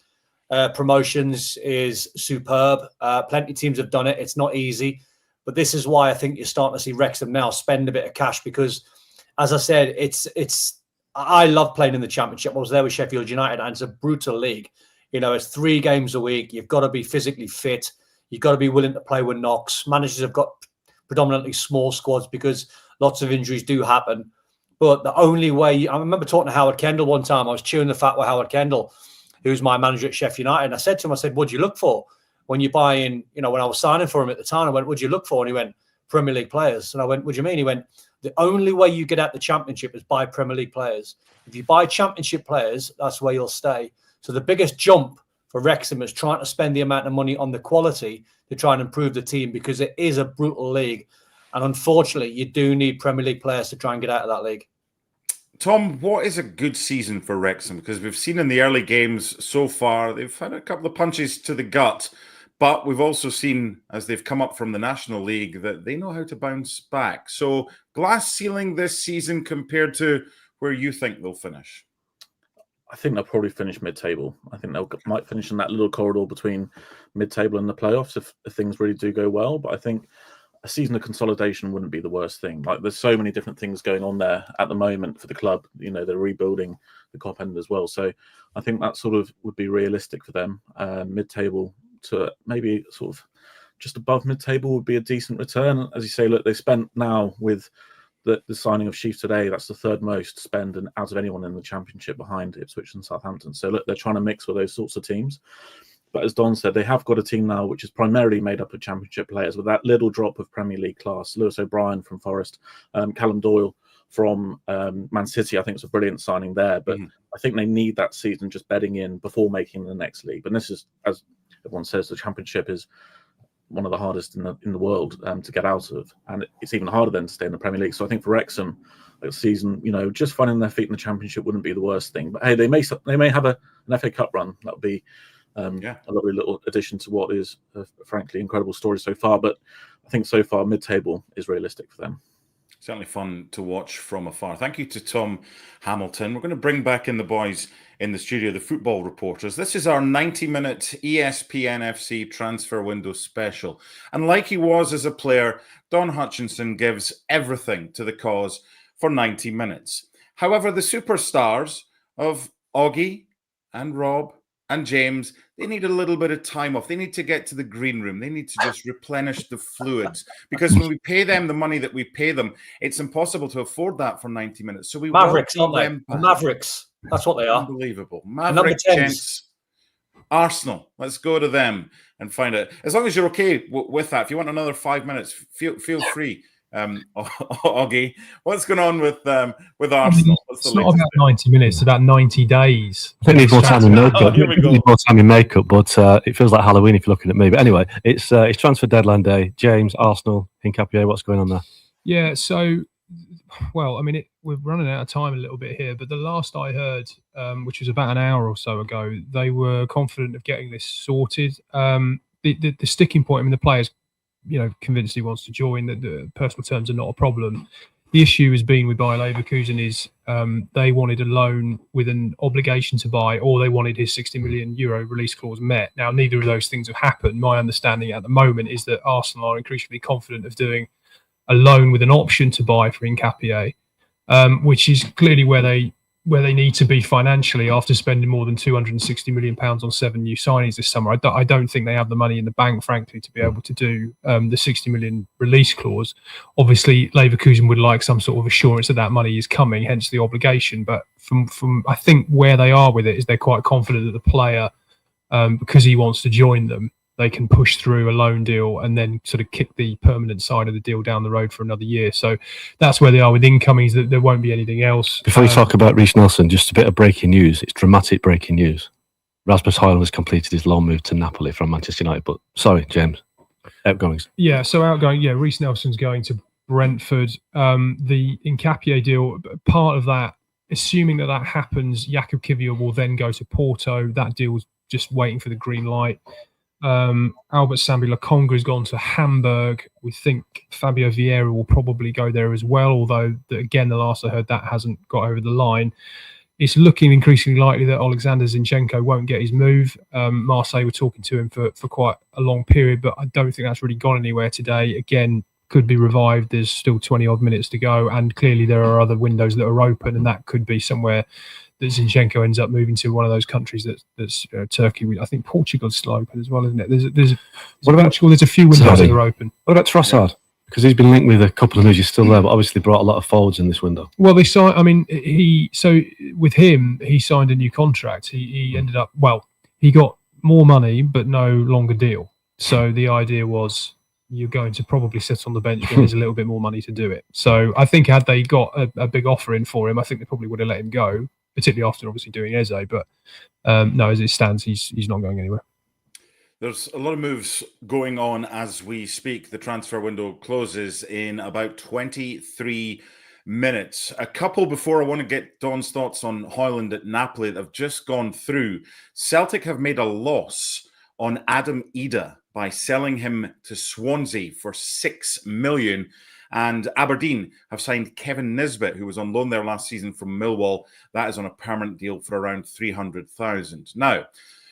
promotions is superb. Plenty of teams have done it. It's not easy, but this is why I think you're starting to see Wrexham now spend a bit of cash, because, as I said, I love playing in the Championship. I was there with Sheffield United, and it's a brutal league. It's 3 games a week. You've got to be physically fit. You've got to be willing to play with knocks. Managers have got predominantly small squads because lots of injuries do happen. But the only way, I remember talking to Howard Kendall one time. I was chewing the fat with Howard Kendall, who's my manager at Sheffield United. And I said to him, what do you look for when you buy in? When I was signing for him at the time, I went, what do you look for? And he went, Premier League players. And I went, what do you mean? He went, the only way you get at the Championship is buy Premier League players. If you buy Championship players, that's where you'll stay. So the biggest jump for Wrexham is trying to spend the amount of money on the quality to try and improve the team, because it is a brutal league. And unfortunately, you do need Premier League players to try and get out of that league. Tom, what is a good season for Wrexham? Because we've seen in the early games so far, they've had a couple of punches to the gut, but we've also seen, as they've come up from the National League, that they know how to bounce back. So glass ceiling this season compared to where you think they'll finish? I think they'll probably finish mid-table. I think they might finish in that little corridor between mid-table and the playoffs if things really do go well. But I think a season of consolidation wouldn't be the worst thing. Like, there's so many different things going on there at the moment for the club. You know, they're rebuilding the Kop end as well. So I think that sort of would be realistic for them. Mid-table to maybe sort of just above mid-table would be a decent return. As you say, look, they spent now with the signing of Sheaf today, that's the third most spend and out of anyone in the Championship behind Ipswich and Southampton. So look, they're trying to mix with those sorts of teams. But as Don said, they have got a team now which is primarily made up of Championship players with that little drop of Premier League class. Lewis O'Brien from Forest, Callum Doyle from Man City. I think it's a brilliant signing there. But I think they need that season just bedding in before making the next league. And this is, as everyone says, the Championship is one of the hardest in the world to get out of. And it's even harder then to stay in the Premier League. So I think for Wrexham, a season, you know, just finding their feet in the Championship wouldn't be the worst thing. But hey, they may have an FA Cup run. That would be a lovely little addition to what is a frankly incredible story so far. But I think so far mid-table is realistic for them. Certainly fun to watch from afar. Thank you to Tom Hamilton. We're going to bring back in the boys in the studio, the football reporters. This is our 90-minute ESPN FC transfer window special. And like he was as a player, Don Hutchinson gives everything to the cause for 90 minutes. However, the superstars of Augie and Rob and James, they need a little bit of time off. They need to get to the green room. They need to just replenish the fluids, because when we pay them the money that we pay them, it's impossible to afford that for 90 minutes. So we Mavericks, aren't they? Mavericks. That's what they are. Unbelievable. Mavericks, gents. Arsenal. Let's go to them and find out. As long as you're okay with that. If you want another 5 minutes, feel free. Augie, what's going on with Arsenal? It's not about 90 minutes, it's about 90 days. I think need more time in makeup. Need more time in makeup, but it feels like Halloween if you're looking at me. But anyway, it's transfer deadline day. James, Arsenal, Hincapié, what's going on there? Yeah, so, well, I mean, we're running out of time a little bit here, but the last I heard, which was about an hour or so ago, they were confident of getting this sorted. The sticking point, I mean, the players, convinced he wants to join, that the personal terms are not a problem. The issue has been with Bayer Leverkusen is they wanted a loan with an obligation to buy, or they wanted his €60 million release clause met. Now, neither of those things have happened. My understanding at the moment is that Arsenal are increasingly confident of doing a loan with an option to buy for Hincapié, which is clearly where they need to be financially after spending more than £260 million on 7 new signings this summer. I don't think they have the money in the bank, frankly, to be able to do the 60 million release clause. Obviously, Leverkusen would like some sort of assurance that money is coming, hence the obligation. But from I think where they are with it is they're quite confident that the player, because he wants to join them, they can push through a loan deal and then sort of kick the permanent side of the deal down the road for another year. So that's where they are with incomings. That there won't be anything else. Before you talk about Reece Nelson, just a bit of breaking news. It's dramatic breaking news. Rasmus Højlund has completed his loan move to Napoli from Manchester United. But sorry, James, outgoings. Yeah, so outgoing. Yeah, Reece Nelson's going to Brentford. The Hincapié deal, part of that, assuming that happens, Jakub Kiwior will then go to Porto. That deal's just waiting for the green light. Albert Sambi Lokonga has gone to Hamburg. We think Fabio Vieira will probably go there as well, although again, the last I heard, that hasn't got over the line. It's looking increasingly likely that Alexander Zinchenko won't get his move. Marseille were talking to him for quite a long period, but I don't think that's really gone anywhere today. Again, could be revived. There's still 20 odd minutes to go, and clearly there are other windows that are open, and that could be somewhere that Zinchenko ends up moving to, one of those countries that's Turkey. I think Portugal's still open as well, isn't it? There's what about Portugal? There's a few windows that are open. What about Trossard? Because he's been linked with a couple of news. He's still there, but obviously brought a lot of forwards in this window. Well, they signed. I mean, with him, he signed a new contract. He ended up, he got more money, but no longer deal. So the idea was, you're going to probably sit on the bench when there's a little bit more money to do it. So I think had they got a big offer in for him, I think they probably would have let him go, particularly after obviously doing Eze. But no, as it stands, he's not going anywhere. There's a lot of moves going on as we speak. The transfer window closes in about 23 minutes. A couple before I want to get Don's thoughts on Højlund at Napoli that have just gone through. Celtic have made a loss on Adam Ida by selling him to Swansea for $6 million. And Aberdeen have signed Kevin Nisbet, who was on loan there last season from Millwall. That is on a permanent deal for around 300,000. Now,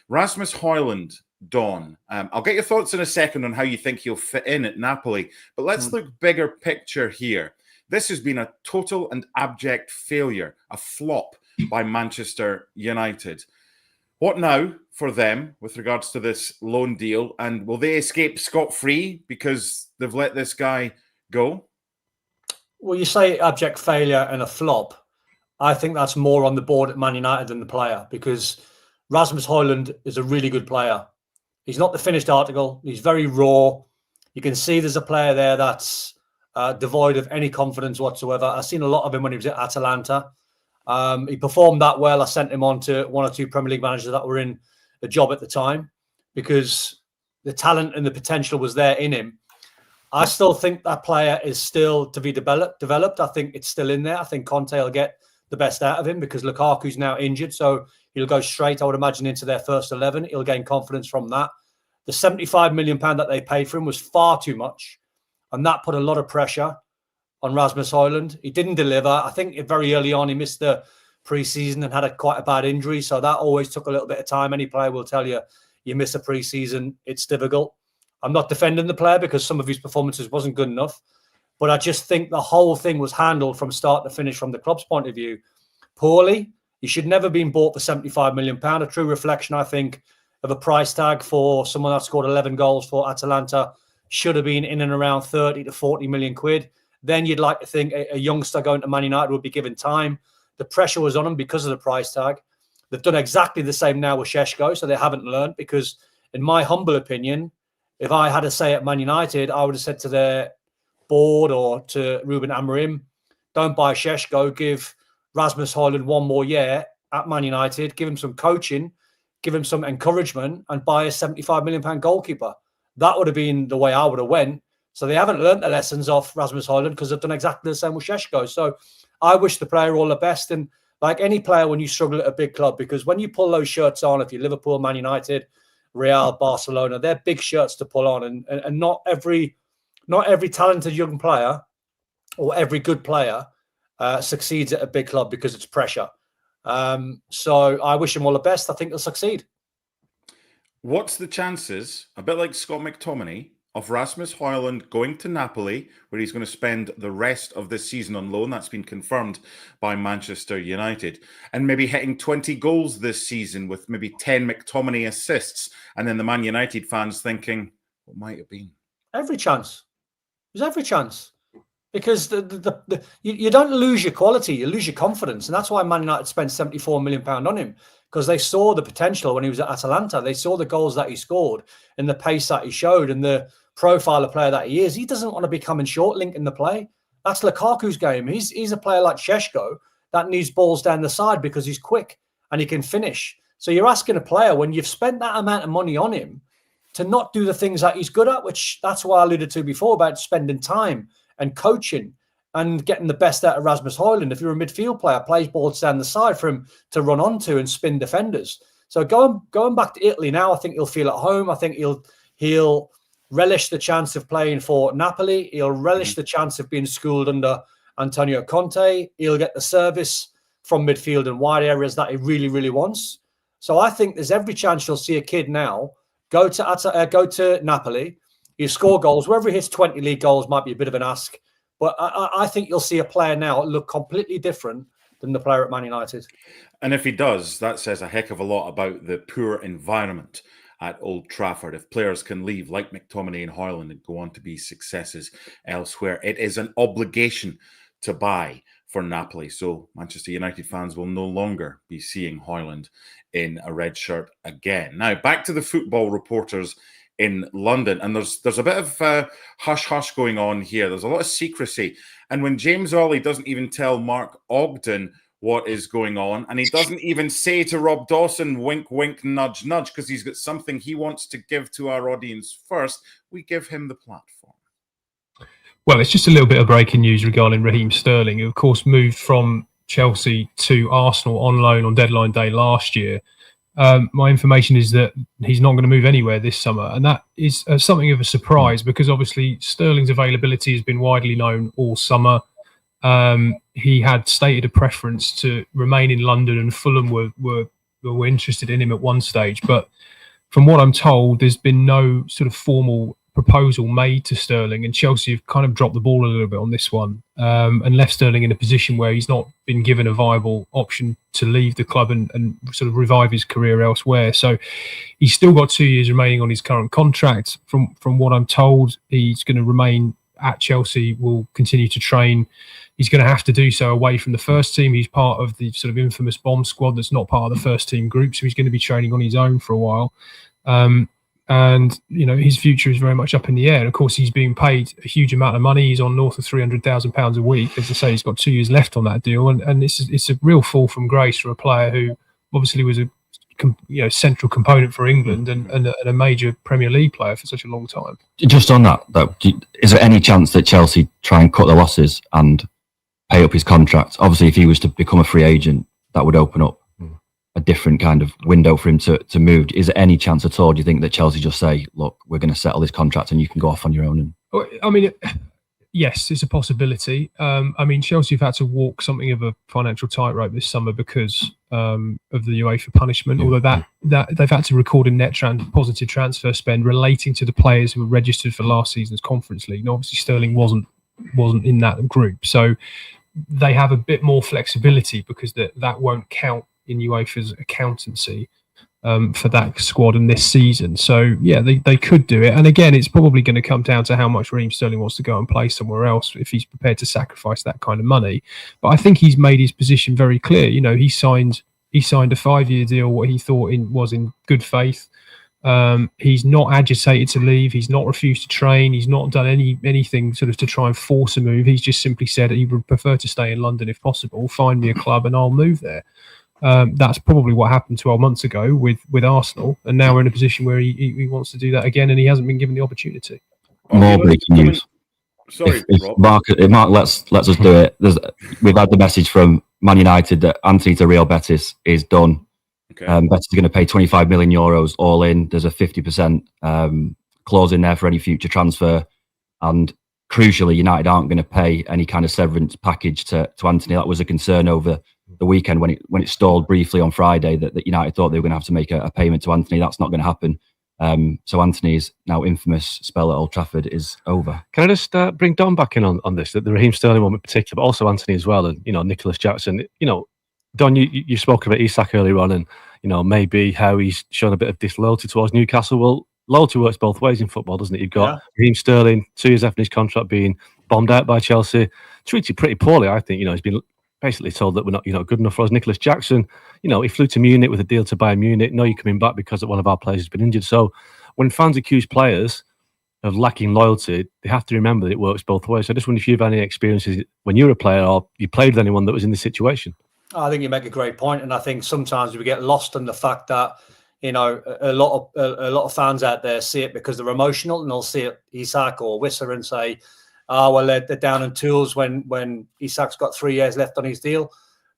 Rasmus Højlund, Don, I'll get your thoughts in a second on how you think he'll fit in at Napoli, but let's look bigger picture here. This has been a total and abject failure, a flop by Manchester United. What now for them with regards to this loan deal? And will they escape scot-free because they've let this guy go? Well, you say abject failure and a flop. I think that's more on the board at Man United than the player, because Rasmus Højlund is a really good player. He's not the finished article. He's very raw. You can see there's a player there that's devoid of any confidence whatsoever. I've seen a lot of him when he was at Atalanta. He performed that well. I sent him on to one or two Premier League managers that were in the job at the time because the talent and the potential was there in him. I still think that player is still to be developed. I think it's still in there. I think Conte will get the best out of him because Lukaku's now injured. So he'll go straight, I would imagine, into their first 11. He'll gain confidence from that. The £75 million that they paid for him was far too much. And that put a lot of pressure on Rasmus Højlund. He didn't deliver. I think very early on he missed the pre-season and had quite a bad injury. So that always took a little bit of time. Any player will tell you, you miss a pre-season, it's difficult. I'm not defending the player because some of his performances wasn't good enough. But I just think the whole thing was handled from start to finish from the club's point of view poorly. He should never have been bought for £75 million. A true reflection, I think, of a price tag for someone that scored 11 goals for Atalanta should have been in and around 30 to 40 million quid. Then you'd like to think a youngster going to Man United would be given time. The pressure was on him because of the price tag. They've done exactly the same now with Šeško, so they haven't learned, because in my humble opinion, if I had a say at Man United, I would have said to their board or to Ruben Amorim, don't buy Šeško, give Rasmus Højlund one more year at Man United, give him some coaching, give him some encouragement, and buy a £75 million goalkeeper. That would have been the way I would have went. So they haven't learned the lessons off Rasmus Højlund because they've done exactly the same with Šeško. So I wish the player all the best. And like any player, when you struggle at a big club, because when you pull those shirts on, if you're Liverpool, Man United, Real, Barcelona, they're big shirts to pull on. And not every talented young player or every good player succeeds at a big club because it's pressure. So I wish them all the best. I think they'll succeed. What's the chances, a bit like Scott McTominay, of Rasmus Højlund going to Napoli, where he's going to spend the rest of this season on loan? That's been confirmed by Manchester United. And maybe hitting 20 goals this season with maybe 10 McTominay assists. And then the Man United fans thinking, what might it have been? Every chance. There's every chance. Because you don't lose your quality, you lose your confidence. And that's why Man United spent £74 million on him, because they saw the potential when he was at Atalanta. They saw the goals that he scored and the pace that he showed and the profile of player that he is. He doesn't want to be coming short link in the play. That's Lukaku's game. He's a player like Šeško that needs balls down the side because he's quick and he can finish. So you're asking a player, when you've spent that amount of money on him, to not do the things that he's good at, which that's what I alluded to before about spending time and coaching and getting the best out of Rasmus Højlund. If you're a midfield player, plays balls down the side for him to run onto and spin defenders. So going back to Italy now, I think he'll feel at home. I think he'll relish the chance of playing for Napoli. He'll relish the chance of being schooled under Antonio Conte. He'll get the service from midfield and wide areas that he really, really wants. So I think there's every chance you'll see a kid now go to Napoli. You score goals. Wherever he hits 20 league goals might be a bit of an ask. But I think you'll see a player now look completely different than the player at Man United. And if he does, that says a heck of a lot about the poor environment at Old Trafford. If players can leave like McTominay and Højlund and go on to be successes elsewhere, it is an obligation to buy for Napoli. So Manchester United fans will no longer be seeing Højlund in a red shirt again. Now, back to the football reporters in London, and there's a bit of hush-hush going on here. There's a lot of secrecy. And when James Ollie doesn't even tell Mark Ogden what is going on. And he doesn't even say to Rob Dawson, wink, wink, nudge, nudge, because he's got something he wants to give to our audience first. We give him the platform. Well, it's just a little bit of breaking news regarding Raheem Sterling, who, of course, moved from Chelsea to Arsenal on loan on deadline day last year. My information is that he's not going to move anywhere this summer. And that is something of a surprise because obviously Sterling's availability has been widely known all summer. He had stated a preference to remain in London, and Fulham were interested in him at one stage. But from what I'm told, there's been no sort of formal proposal made to Sterling, and Chelsea have kind of dropped the ball a little bit on this one, and left Sterling in a position where he's not been given a viable option to leave the club and sort of revive his career elsewhere. So he's still got 2 years remaining on his current contract. From what I'm told, he's going to remain at Chelsea, will continue to train. He's going to have to do so away from the first team. He's part of the sort of infamous bomb squad that's not part of the first team group, so he's going to be training on his own for a while. And, you know, his future is very much up in the air. And, of course, he's being paid a huge amount of money. He's on north of £300,000 a week. As I say, he's got 2 years left on that deal. And it's a real fall from grace for a player who obviously was a central component for England and a major Premier League player for such a long time. Just on that, though, is there any chance that Chelsea try and cut the losses and pay up his contract? Obviously, if he was to become a free agent, that would open up a different kind of window for him to move. Is there any chance at all, do you think, that Chelsea just say, look, we're going to settle this contract and you can go off on your own? I mean, yes, it's a possibility. I mean, Chelsea have had to walk something of a financial tightrope this summer because of the UEFA punishment, although that they've had to record a net positive transfer spend relating to the players who were registered for last season's Conference League. And obviously, Sterling wasn't in that group. So they have a bit more flexibility because that won't count in UEFA's accountancy for that squad in this season. So, yeah, they could do it. And again, it's probably going to come down to how much Raheem Sterling wants to go and play somewhere else if he's prepared to sacrifice that kind of money. But I think he's made his position very clear. You know, he signed a 5-year deal, what he thought was in good faith. He's not agitated to leave. He's not refused to train. He's not done anything sort of to try and force a move. He's just simply said he would prefer to stay in London if possible. Find me a club and I'll move there. That's probably what happened 12 months ago with Arsenal, and now we're in a position where he wants to do that again, and he hasn't been given the opportunity. More breaking news. Sorry, Rob. Mark, let's us do it. We've had the message from Man United that Anthony to Real Betis is done. Okay. Betis is going to pay €25 million all in. There's a 50% clause in there for any future transfer, and crucially, United aren't going to pay any kind of severance package to Anthony. That was a concern over the weekend when it stalled briefly on Friday that United thought they were going to have to make a payment to Anthony. That's not going to happen. So Anthony's now infamous spell at Old Trafford is over. Can I just bring Don back in on this, the Raheem Sterling one in particular, but also Anthony as well, and Nicholas Jackson. Don, you spoke about Isak earlier on, and maybe how he's shown a bit of disloyalty towards Newcastle. Well, loyalty works both ways in football, doesn't it? You've got Raheem Sterling 2 years after his contract being bombed out by Chelsea, treated pretty poorly. I think he's been basically told that we're not good enough for us. Nicholas Jackson, he flew to Munich with a deal to Bayern Munich. No, you're coming back because one of our players has been injured. So when fans accuse players of lacking loyalty, they have to remember that it works both ways. So I just wonder if you've had any experiences when you were a player or you played with anyone that was in this situation. I think you make a great point, and I think sometimes we get lost in the fact that a lot of fans out there see it because they're emotional, and they'll see it Isak or Wissa and say, "Oh, well, they're down in tools when Isak's got 3 years left on his deal."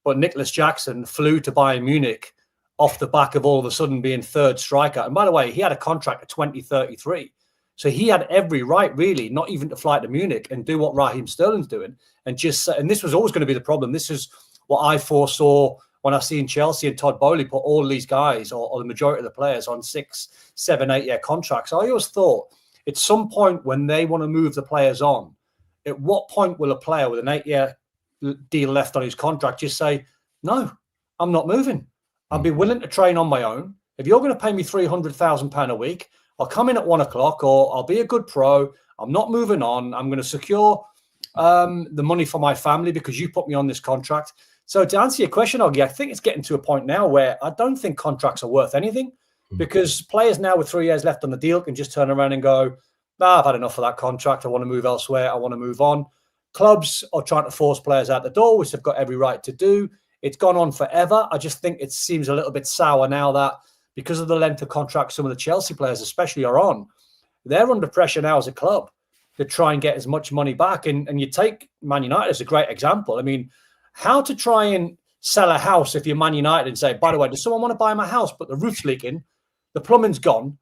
But Nicholas Jackson flew to Bayern Munich off the back of all of a sudden being third striker. And by the way, he had a contract at 2033. So he had every right, really, not even to fly to Munich and do what Raheem Sterling's doing. And this was always going to be the problem. This is what I foresaw when I seen Chelsea and Todd Bowley put all these guys or the majority of the players on 6, 7, 8 year contracts. I always thought at some point when they want to move the players on, at what point will a player with an 8-year deal left on his contract just say, "No, I'm not moving. I'll be willing to train on my own. If you're going to pay me £300,000 a week, I'll come in at 1 o'clock, or I'll be a good pro. I'm not moving on. I'm going to secure the money for my family because you put me on this contract." So to answer your question, Oggy, I think it's getting to a point now where I don't think contracts are worth anything because players now with 3 years left on the deal can just turn around and go, "I've had enough of that contract. I want to move elsewhere. I want to move on." Clubs are trying to force players out the door, which they've got every right to do. it's gone on forever. I just think it seems a little bit sour now that because of the length of contract some of the Chelsea players especially are on, they're under pressure now as a club to try and get as much money back. And you take Man United as a great example. I mean, how to try and sell a house if you're Man United and say, by the way, does someone want to buy my house, but the roof's leaking, the plumbing's gone,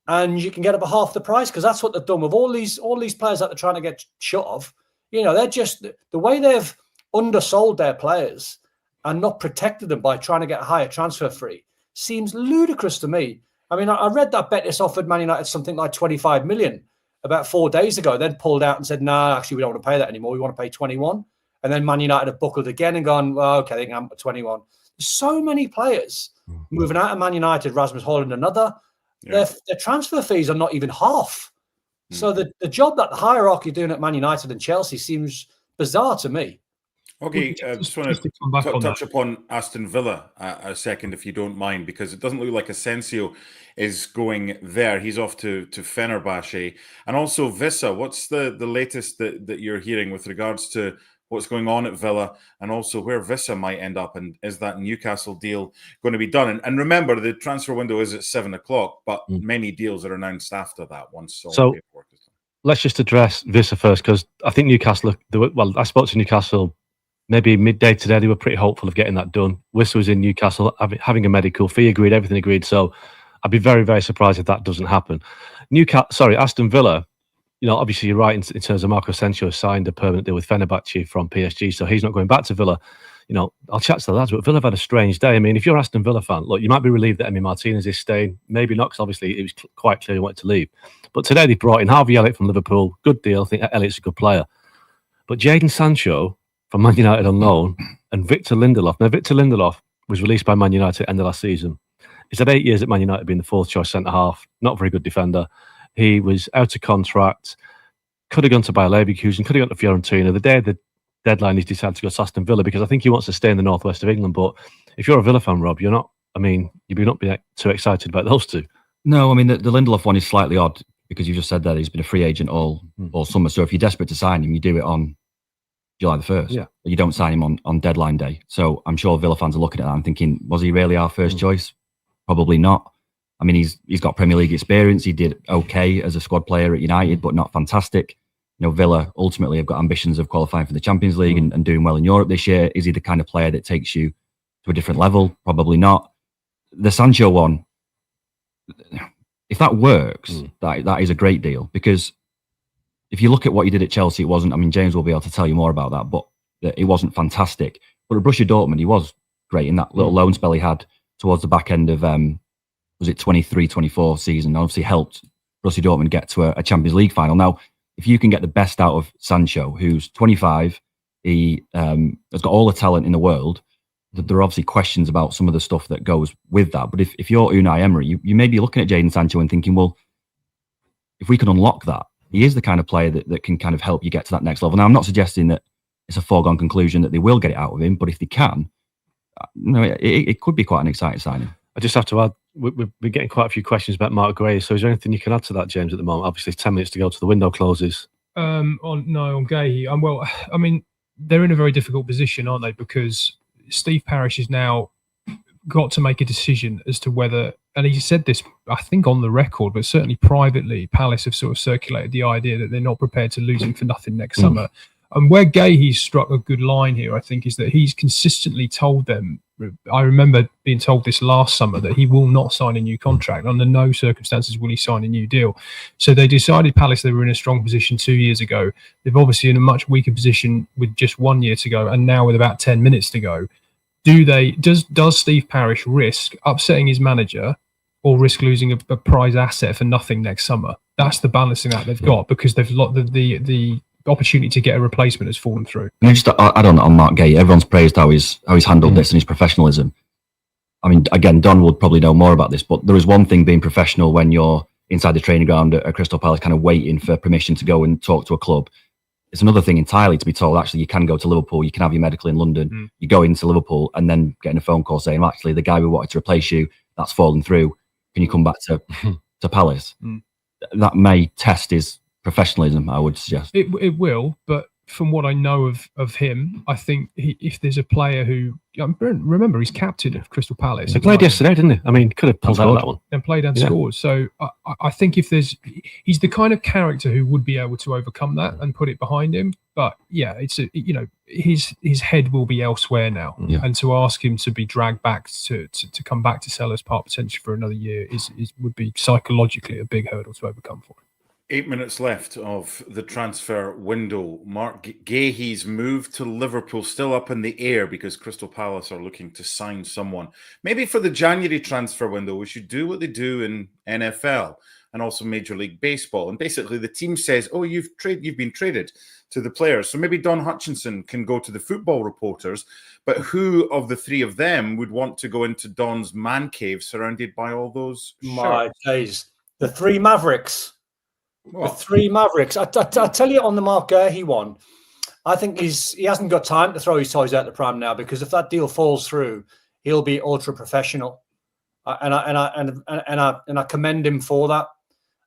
and you can get it for half the price? Because that's what they've done with all these players that they're trying to get shut of. You know, they're just the way they've undersold their players and not protected them by trying to get a higher transfer fee seems ludicrous to me. I mean, I read that Betis offered Man United something like 25 million about 4 days ago, then pulled out and said, no, actually, we don't want to pay that anymore. We want to pay 21. And then Man United have buckled again and gone, well, okay, they can have 21. There's so many players moving out of Man United, Rasmus Hojlund another. Yeah. Their transfer fees are not even half. So the job that the hierarchy are doing at Man United and Chelsea seems bizarre to me. Okay, I just want to touch upon Aston Villa a second, if you don't mind, because it doesn't look like Asensio is going there. He's off to Fenerbahce. And also Vissa, what's the latest that you're hearing with regards to what's going on at Villa and also where Vissa might end up? And is that Newcastle deal going to be done? And remember, the transfer window is at 7 o'clock, but many deals are announced after that once all the paperwork is done. Let's just address Vissa first, because I think Newcastle, I spoke to Newcastle maybe midday today. They were pretty hopeful of getting that done. Wissa was in Newcastle having a medical, fee agreed, everything agreed. So I'd be very, very surprised if that doesn't happen. Aston Villa, you know, obviously you're right in terms of Marco Asensio signed a permanent deal with Fenerbahce from PSG, so he's not going back to Villa. You know, I'll chat to the lads, but Villa have had a strange day. I mean, if you're an Aston Villa fan, look, you might be relieved that Emi Martinez is staying. Maybe not, because obviously it was quite clear he wanted to leave. But today they brought in Harvey Elliott from Liverpool. Good deal. I think Elliott's a good player. But Jadon Sancho from Man United on loan and Victor Lindelof. Now, Victor Lindelof was released by Man United at the end of last season. He's had 8 years at Man United being the fourth choice centre-half. Not a very good defender. He was out of contract. Could have gone to Bayer Leverkusen, could have gone to Fiorentina. The day of the deadline, he's decided to go to Aston Villa because I think he wants to stay in the northwest of England. But if you're a Villa fan, Rob, you'd not be too excited about those two. No, I mean, the Lindelof one is slightly odd because you just said that he's been a free agent all summer. So if you're desperate to sign him, you do it on July the 1st. Yeah. You don't sign him on deadline day. So I'm sure Villa fans are looking at that and thinking, was he really our first choice? Probably not. I mean, he's got Premier League experience. He did okay as a squad player at United, but not fantastic. You know, Villa ultimately have got ambitions of qualifying for the Champions League and doing well in Europe this year. Is he the kind of player that takes you to a different level? Probably not. The Sancho one, if that works, that is a great deal, because if you look at what he did at Chelsea, it wasn't, I mean, James will be able to tell you more about that, but it wasn't fantastic. But at Borussia Dortmund, he was great in that little loan spell he had towards the back end of, was it 23-24 season? Obviously helped Borussia Dortmund get to a Champions League final. Now, if you can get the best out of Sancho, who's 25, he has got all the talent in the world, there are obviously questions about some of the stuff that goes with that. But if you're Unai Emery, you may be looking at Jadon Sancho and thinking, well, if we can unlock that, he is the kind of player that can kind of help you get to that next level. Now, I'm not suggesting that it's a foregone conclusion that they will get it out of him, but if they can, it could be quite an exciting signing. I just have to add, we've been getting quite a few questions about Mark Guéhi. So is there anything you can add to that, James, at the moment? Obviously, 10 minutes to go to the window closes. On Guéhi. Well, I mean, they're in a very difficult position, aren't they? Because Steve Parish has now got to make a decision as to whether, and he said this, I think, on the record, but certainly privately, Palace have sort of circulated the idea that they're not prepared to lose him for nothing next summer. And where Guéhi's struck a good line here, I think, is that he's consistently told them, I remember being told this last summer, that he will not sign a new contract. Under no circumstances will he sign a new deal. So they decided, Palace, they were in a strong position 2 years ago. They've obviously in a much weaker position with just 1 year to go, and now with about 10 minutes to go. Does Steve Parish risk upsetting his manager or risk losing a prize asset for nothing next summer? That's the balancing act they've got, because they've the opportunity to get a replacement has fallen through. And just add on Mark Guéhi, everyone's praised how he's handled this and his professionalism. I mean, again, Don would probably know more about this, but there is one thing being professional when you're inside the training ground at Crystal Palace, kind of waiting for permission to go and talk to a club. It's another thing entirely to be told, actually, you can go to Liverpool, you can have your medical in London, you go into Liverpool and then getting a phone call saying, well, actually, the guy who wanted to replace you, that's fallen through. Can you come back to Palace? That may test his professionalism, I would suggest. It will, but from what I know of him, I think if there's a player who, remember, he's captain of Crystal Palace. He played yesterday, didn't he? I mean, could have pulled out that one. And played and scored. So I think he's the kind of character who would be able to overcome that and put it behind him. But yeah, his head will be elsewhere now. Yeah. And to ask him to be dragged back to come back to Selhurst Park potentially for another year would be psychologically a big hurdle to overcome for him. 8 minutes left of the transfer window. Mark Guéhi's move to Liverpool still up in the air because Crystal Palace are looking to sign someone. Maybe for the January transfer window, we should do what they do in NFL and also Major League Baseball. And basically the team says, oh, you've been traded to the players. So maybe Don Hutchinson can go to the football reporters, but who of the three of them would want to go into Don's man cave surrounded by all those My days. The three Mavericks. The three Mavericks. I tell you on the Mark Guéhi one, I think he hasn't got time to throw his toys out the pram now, because if that deal falls through, he'll be ultra professional, and I commend him for that.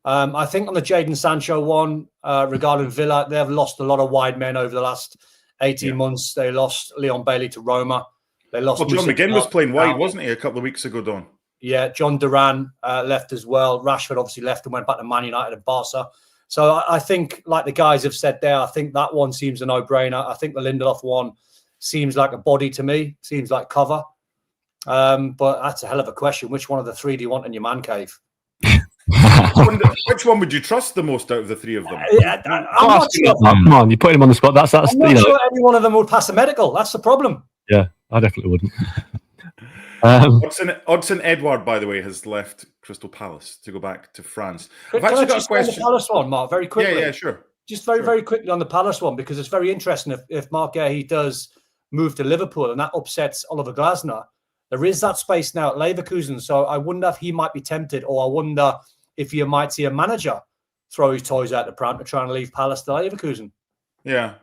I think on the Jadon Sancho one regarding Villa, they've lost a lot of wide men over the last 18 months. They lost Leon Bailey to Roma. They lost. Well, John McGinn was playing wide, wasn't he, a couple of weeks ago, Don? Yeah, John Duran left as well. Rashford obviously left and went back to Man United and Barca. So I think, like the guys have said there, I think that one seems a no-brainer. I think the Lindelof one seems like a body to me, seems like cover. But that's a hell of a question. Which one of the three do you want in your man cave? Which one would you trust the most out of the three of them? I'm not sure. Come on, you put him on the spot. That's I'm not sure any one of them would pass a medical. That's the problem. Yeah, I definitely wouldn't. Odson Edouard, by the way, has left Crystal Palace to go back to France. Can I just go on the Palace one, Mark, very quickly? Yeah, sure. Just very quickly on the Palace one, because it's very interesting if Mark Guéhi does move to Liverpool and that upsets Oliver Glasner. There is that space now at Leverkusen, so I wonder if he might be tempted, or I wonder if you might see a manager throw his toys out the pram to try and leave Palace to Leverkusen. Yeah.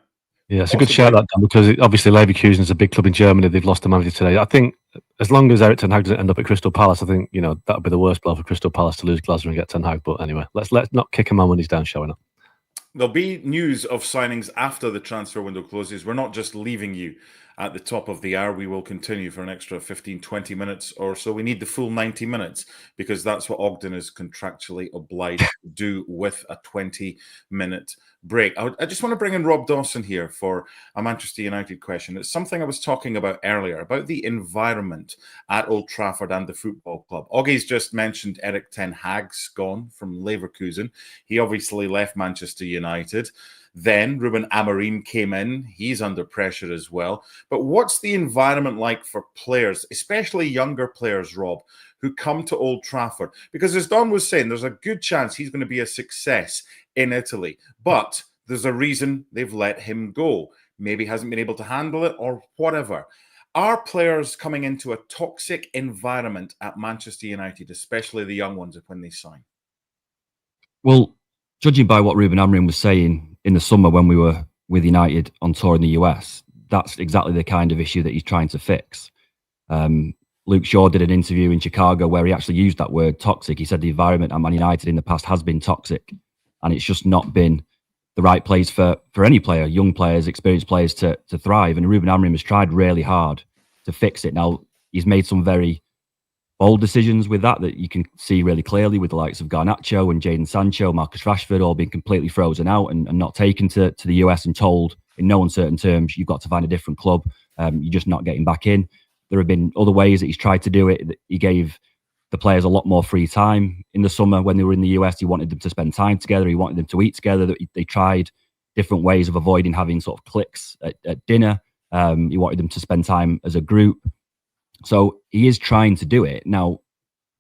Yeah, it's a good shout, that, Dan, because obviously Leverkusen is a big club in Germany. They've lost a manager today. I think as long as Erik ten Hag doesn't end up at Crystal Palace, I think that would be the worst blow for Crystal Palace to lose Glasner and get Ten Hag. But anyway, let's not kick him on when he's down showing up. There'll be news of signings after the transfer window closes. We're not just leaving you at the top of the hour. We will continue for an extra 15, 20 minutes or so. We need the full 90 minutes because that's what Ogden is contractually obliged to do with a 20-minute break. I just want to bring in Rob Dawson here for a Manchester United question. It's something I was talking about earlier, about the environment at Old Trafford and the football club. Oggie's just mentioned Erik ten Hag's gone from Leverkusen. He obviously left Manchester United. Then Ruben Amorim came in. He's under pressure as well. But what's the environment like for players, especially younger players, Rob, who come to Old Trafford? Because as Don was saying, there's a good chance he's going to be a success in Italy. But there's a reason they've let him go. Maybe hasn't been able to handle it or whatever. Are players coming into a toxic environment at Manchester United, especially the young ones when they sign? Well, judging by what Ruben Amorim was saying in the summer when we were with United on tour in the US, that's exactly the kind of issue that he's trying to fix. Luke Shaw did an interview in Chicago where he actually used that word toxic. He said the environment at Man United in the past has been toxic, and it's just not been the right place for any player, young players, experienced players to thrive. And Ruben Amorim has tried really hard to fix it. Now, he's made some very bold decisions with that you can see really clearly with the likes of Garnacho and Jadon Sancho, Marcus Rashford, all being completely frozen out and not taken to the US and told in no uncertain terms, you've got to find a different club. You're just not getting back in. There have been other ways that he's tried to do it. He gave the players a lot more free time in the summer when they were in the US. He wanted them to spend time together. He wanted them to eat together. They tried different ways of avoiding having sort of cliques at dinner. He wanted them to spend time as a group. So he is trying to do it. Now,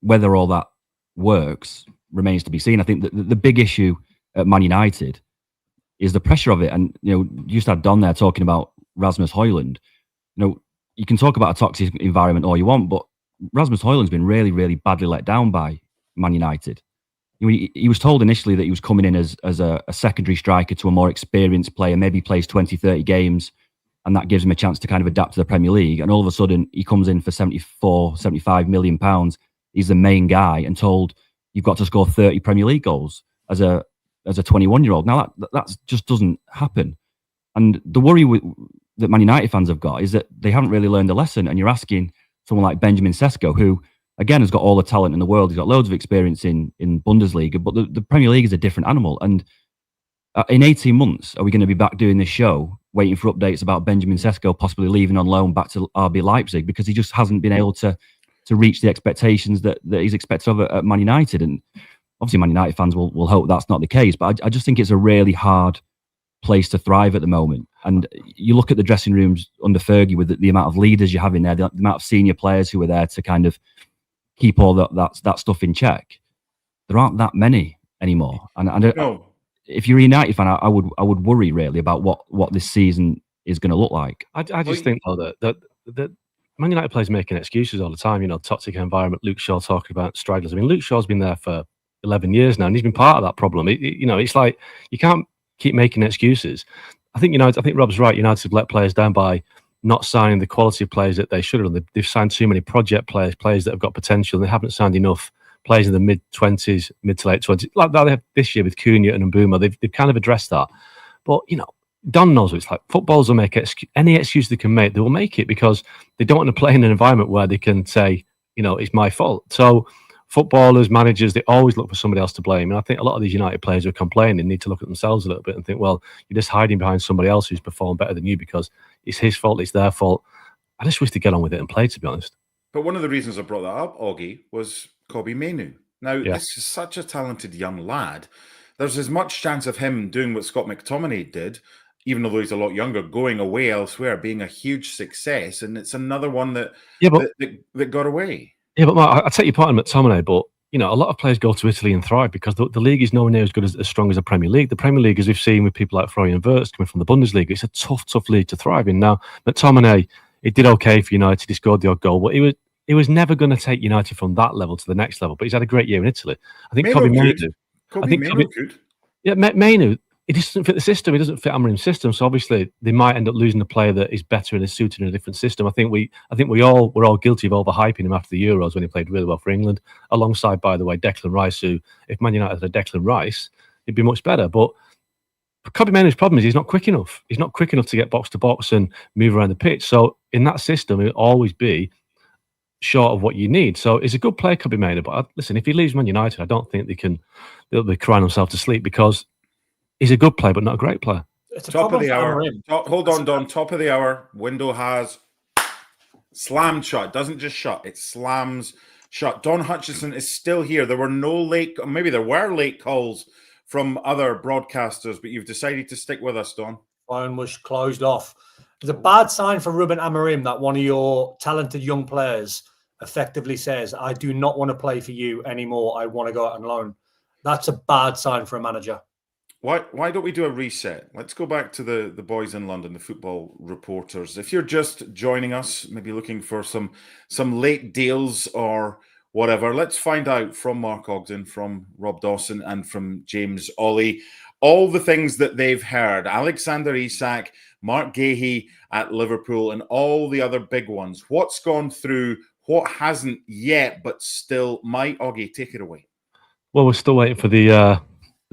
whether all that works remains to be seen. I think that the big issue at Man United is the pressure of it. And, you just had Don there talking about Rasmus Højlund. You can talk about a toxic environment all you want, but Rasmus Højlund's been really, really badly let down by Man United. He was told initially that he was coming in as a secondary striker to a more experienced player, maybe plays 20, 30 games, and that gives him a chance to kind of adapt to the Premier League. And all of a sudden, he comes in for 74, 75 million pounds. He's the main guy and told, you've got to score 30 Premier League goals as a 21-year-old. Now, that just doesn't happen. And the worry that Man United fans have got is that they haven't really learned a lesson. And you're asking someone like Benjamin Sesko, who, again, has got all the talent in the world. He's got loads of experience in Bundesliga, but the Premier League is a different animal. And in 18 months, are we going to be back doing this show, waiting for updates about Benjamin Sesko possibly leaving on loan back to RB Leipzig because he just hasn't been able to reach the expectations that he's expected of at Man United? And obviously, Man United fans will hope that's not the case. But I just think it's a really hard place to thrive at the moment. And you look at the dressing rooms under Fergie with the amount of leaders you have in there, the amount of senior players who are there to kind of keep all that stuff in check. There aren't that many anymore. And if you're a United fan, I would worry really about what this season is going to look like. I just think though that Man United players making excuses all the time. You know, toxic environment. Luke Shaw talking about stragglers. I mean, Luke Shaw's been there for 11 years now, and he's been part of that problem. It's like you can't keep making excuses. I think Rob's right. United have let players down by not signing the quality of players that they should have done. They've signed too many project players that have got potential. And they haven't signed enough players in the mid-20s, mid to late 20s, like that they have this year with Cunha and Mbuma. They've kind of addressed that. But, Don knows what it's like. Footballers will make any excuse they can make. They will make it because they don't want to play in an environment where they can say, it's my fault. So footballers, managers, they always look for somebody else to blame. And I think a lot of these United players who are complaining need to look at themselves a little bit and think, well, you're just hiding behind somebody else who's performed better than you because it's his fault, it's their fault. I just wish to get on with it and play, to be honest. But one of the reasons I brought that up, Augie, was Kobbie Mainoo. Now, This is such a talented young lad. There's as much chance of him doing what Scott McTominay did, even though he's a lot younger, going away elsewhere, being a huge success. And it's another one that got away. Yeah, but Mark, I take your point on McTominay, but a lot of players go to Italy and thrive because the league is nowhere near as good as strong as the Premier League. The Premier League, as we've seen with people like Florian Wirtz coming from the Bundesliga, it's a tough league to thrive in. Now, McTominay, it did okay for United. He scored the odd goal, but he was never going to take United from that level to the next level. But he's had a great year in Italy. I think Kobbie Mainoo. Yeah, Mainoo. He doesn't fit the system. He doesn't fit Amorim's system. So obviously they might end up losing a player that is better and is suited in a different system. I think we're all guilty of overhyping him after the Euros when he played really well for England, alongside, by the way, Declan Rice, who, if Man United had a Declan Rice, he'd be much better. But Kobbie Mainoo's problem is he's not quick enough. He's not quick enough to get box to box and move around the pitch. So in that system, he'll always be short of what you need. So he's a good player, Kobbie Mainoo. But listen, if he leaves Man United, I don't think they'll be crying themselves to sleep because he's a good player, but not a great player. Top of the hour. Hold on, Don. Top of the hour. Window has slammed shut. Doesn't just shut. It slams shut. Don Hutchison is still here. There were no maybe there were late calls from other broadcasters, but you've decided to stick with us, Don. Phone was closed off. It's a bad sign for Ruben Amorim that one of your talented young players effectively says, I do not want to play for you anymore. I want to go out on loan. That's a bad sign for a manager. Why don't we do a reset? Let's go back to the boys in London, the football reporters. If you're just joining us, maybe looking for some late deals or whatever, let's find out from Mark Ogden, from Rob Dawson, and from James Ollie all the things that they've heard. Alexander Isak, Mark Guéhi at Liverpool, and all the other big ones. What's gone through, what hasn't yet, but still might. Augie, take it away. Well, we're still waiting for the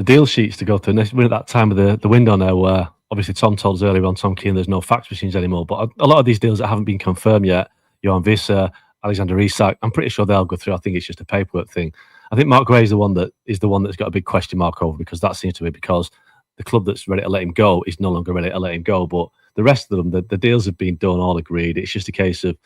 deal sheets to go through. We're at that time of the window now where obviously Tom told us earlier on, Tom Keane, there's no fax machines anymore. But a lot of these deals that haven't been confirmed yet, Johan Visser, Alexander Isak, I'm pretty sure they'll go through. I think it's just a paperwork thing. I think Mark Gray is the one that's got a big question mark over, because that seems to be because the club that's ready to let him go is no longer ready to let him go. But the rest of them, the deals have been done, all agreed. It's just a case of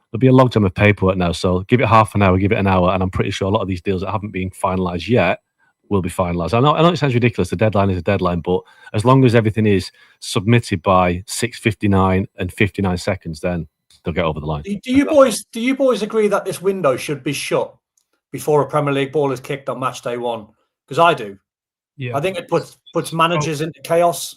there'll be a logjam of paperwork now. So give it half an hour, give it an hour, and I'm pretty sure a lot of these deals that haven't been finalised yet will be finalised. I know it sounds ridiculous. The deadline is a deadline, but as long as everything is submitted by 6:59 and 59 seconds, then they'll get over the line. Do you boys agree that this window should be shut before a Premier League ball is kicked on match day one? Because I do. Yeah, I think it puts managers into chaos.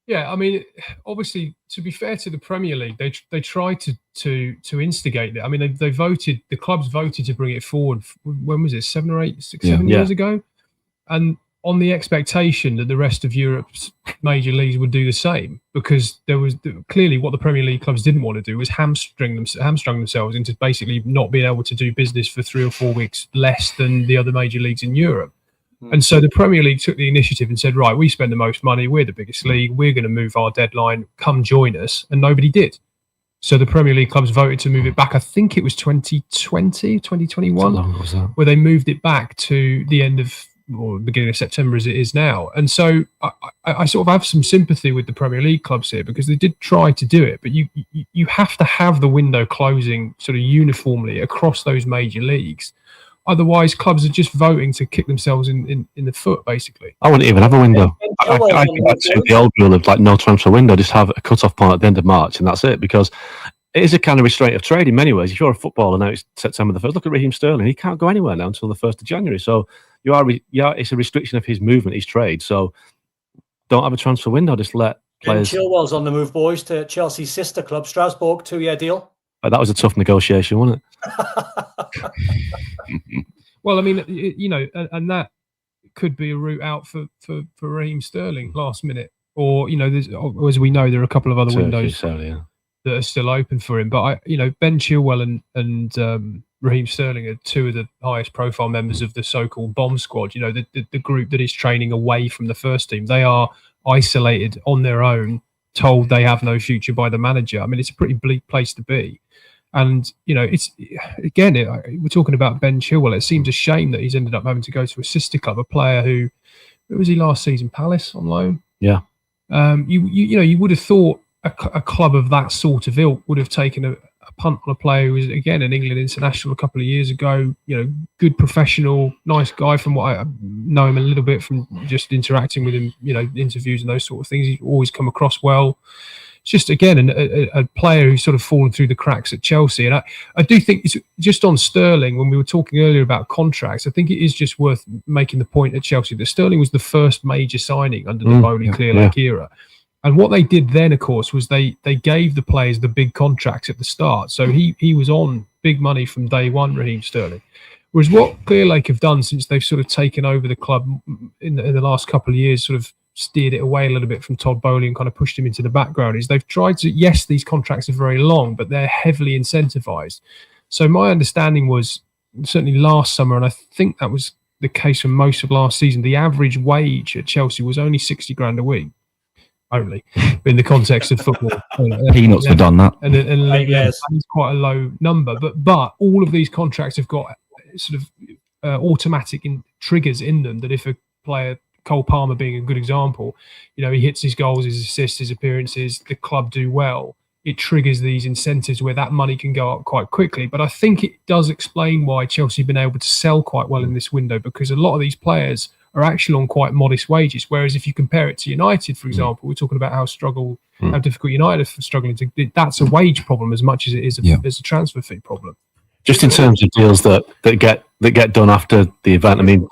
Yeah, I mean, obviously, to be fair to the Premier League, they tried to instigate it. I mean, the clubs voted to bring it forward. When was it? 7 years ago, and on the expectation that the rest of Europe's major leagues would do the same, because there was clearly what the Premier League clubs didn't want to do was hamstring themselves into basically not being able to do business for 3 or 4 weeks less than the other major leagues in Europe. And so the Premier League took the initiative and said, right, we spend the most money, we're the biggest league, we're going to move our deadline, come join us. And nobody did. So the Premier League clubs voted to move it back. I think it was 2020, 2021, where they moved it back to the end of, or beginning of September as it is now. And so I sort of have some sympathy with the Premier League clubs here, because they did try to do it, but you have to have the window closing sort of uniformly across those major leagues. Otherwise, clubs are just voting to kick themselves in the foot, basically. I wouldn't even have a window. I think that's the old rule of like no transfer window. Just have a cut-off point at the end of March, and that's it. Because it is a kind of restraint of trade in many ways. If you're a footballer now, it's September the 1st. Look at Raheem Sterling. He can't go anywhere now until the 1st of January. So it's a restriction of his movement, his trade. So don't have a transfer window. Just let players. Ben Chilwell's on the move, boys, to Chelsea's sister club, Strasbourg, 2-year deal. But that was a tough negotiation, wasn't it? Well, I mean, and that could be a route out for Raheem Sterling last minute, or as we know, there are a couple of other windows that are still open for him. But Ben Chilwell and Raheem Sterling are two of the highest profile members of the so-called bomb squad. The group that is training away from the first team. They are isolated on their own, told they have no future by the manager. I mean, it's a pretty bleak place to be. And, it's again, we're talking about Ben Chilwell. It seems a shame that he's ended up having to go to a sister club, a player who was he last season? Palace on loan? Yeah. You would have thought a club of that sort of ilk would have taken a punt on a player who was, again, an England international a couple of years ago, good professional, nice guy from what I know him a little bit from just interacting with him, interviews and those sort of things. He's always come across well. It's just, again, a player who's sort of fallen through the cracks at Chelsea. And I do think it's just on Sterling, when we were talking earlier about contracts, I think it is just worth making the point at Chelsea that Sterling was the first major signing under the Bowley Clearlake era. And what they did then, of course, was they gave the players the big contracts at the start. So he was on big money from day one, Raheem Sterling. Whereas what Clearlake have done since they've sort of taken over the club in the last couple of years, sort of steered it away a little bit from Todd Bowley and kind of pushed him into the background, is they've tried to, yes, these contracts are very long, but they're heavily incentivized. So my understanding was certainly last summer, and I think that was the case for most of last season, the average wage at Chelsea was only 60 grand a week. Only in the context of football. Peanuts for done that. And it's quite a low number. But all of these contracts have got sort of automatic triggers in them that if a player, Cole Palmer being a good example, he hits his goals, his assists, his appearances, the club do well, it triggers these incentives where that money can go up quite quickly. But I think it does explain why Chelsea have been able to sell quite well in this window, because a lot of these players are actually on quite modest wages. Whereas if you compare it to United, for example, we're talking about how difficult United are struggling to. That's a wage problem as much as it is a transfer fee problem. Just in terms of deals that get done after the event, I mean,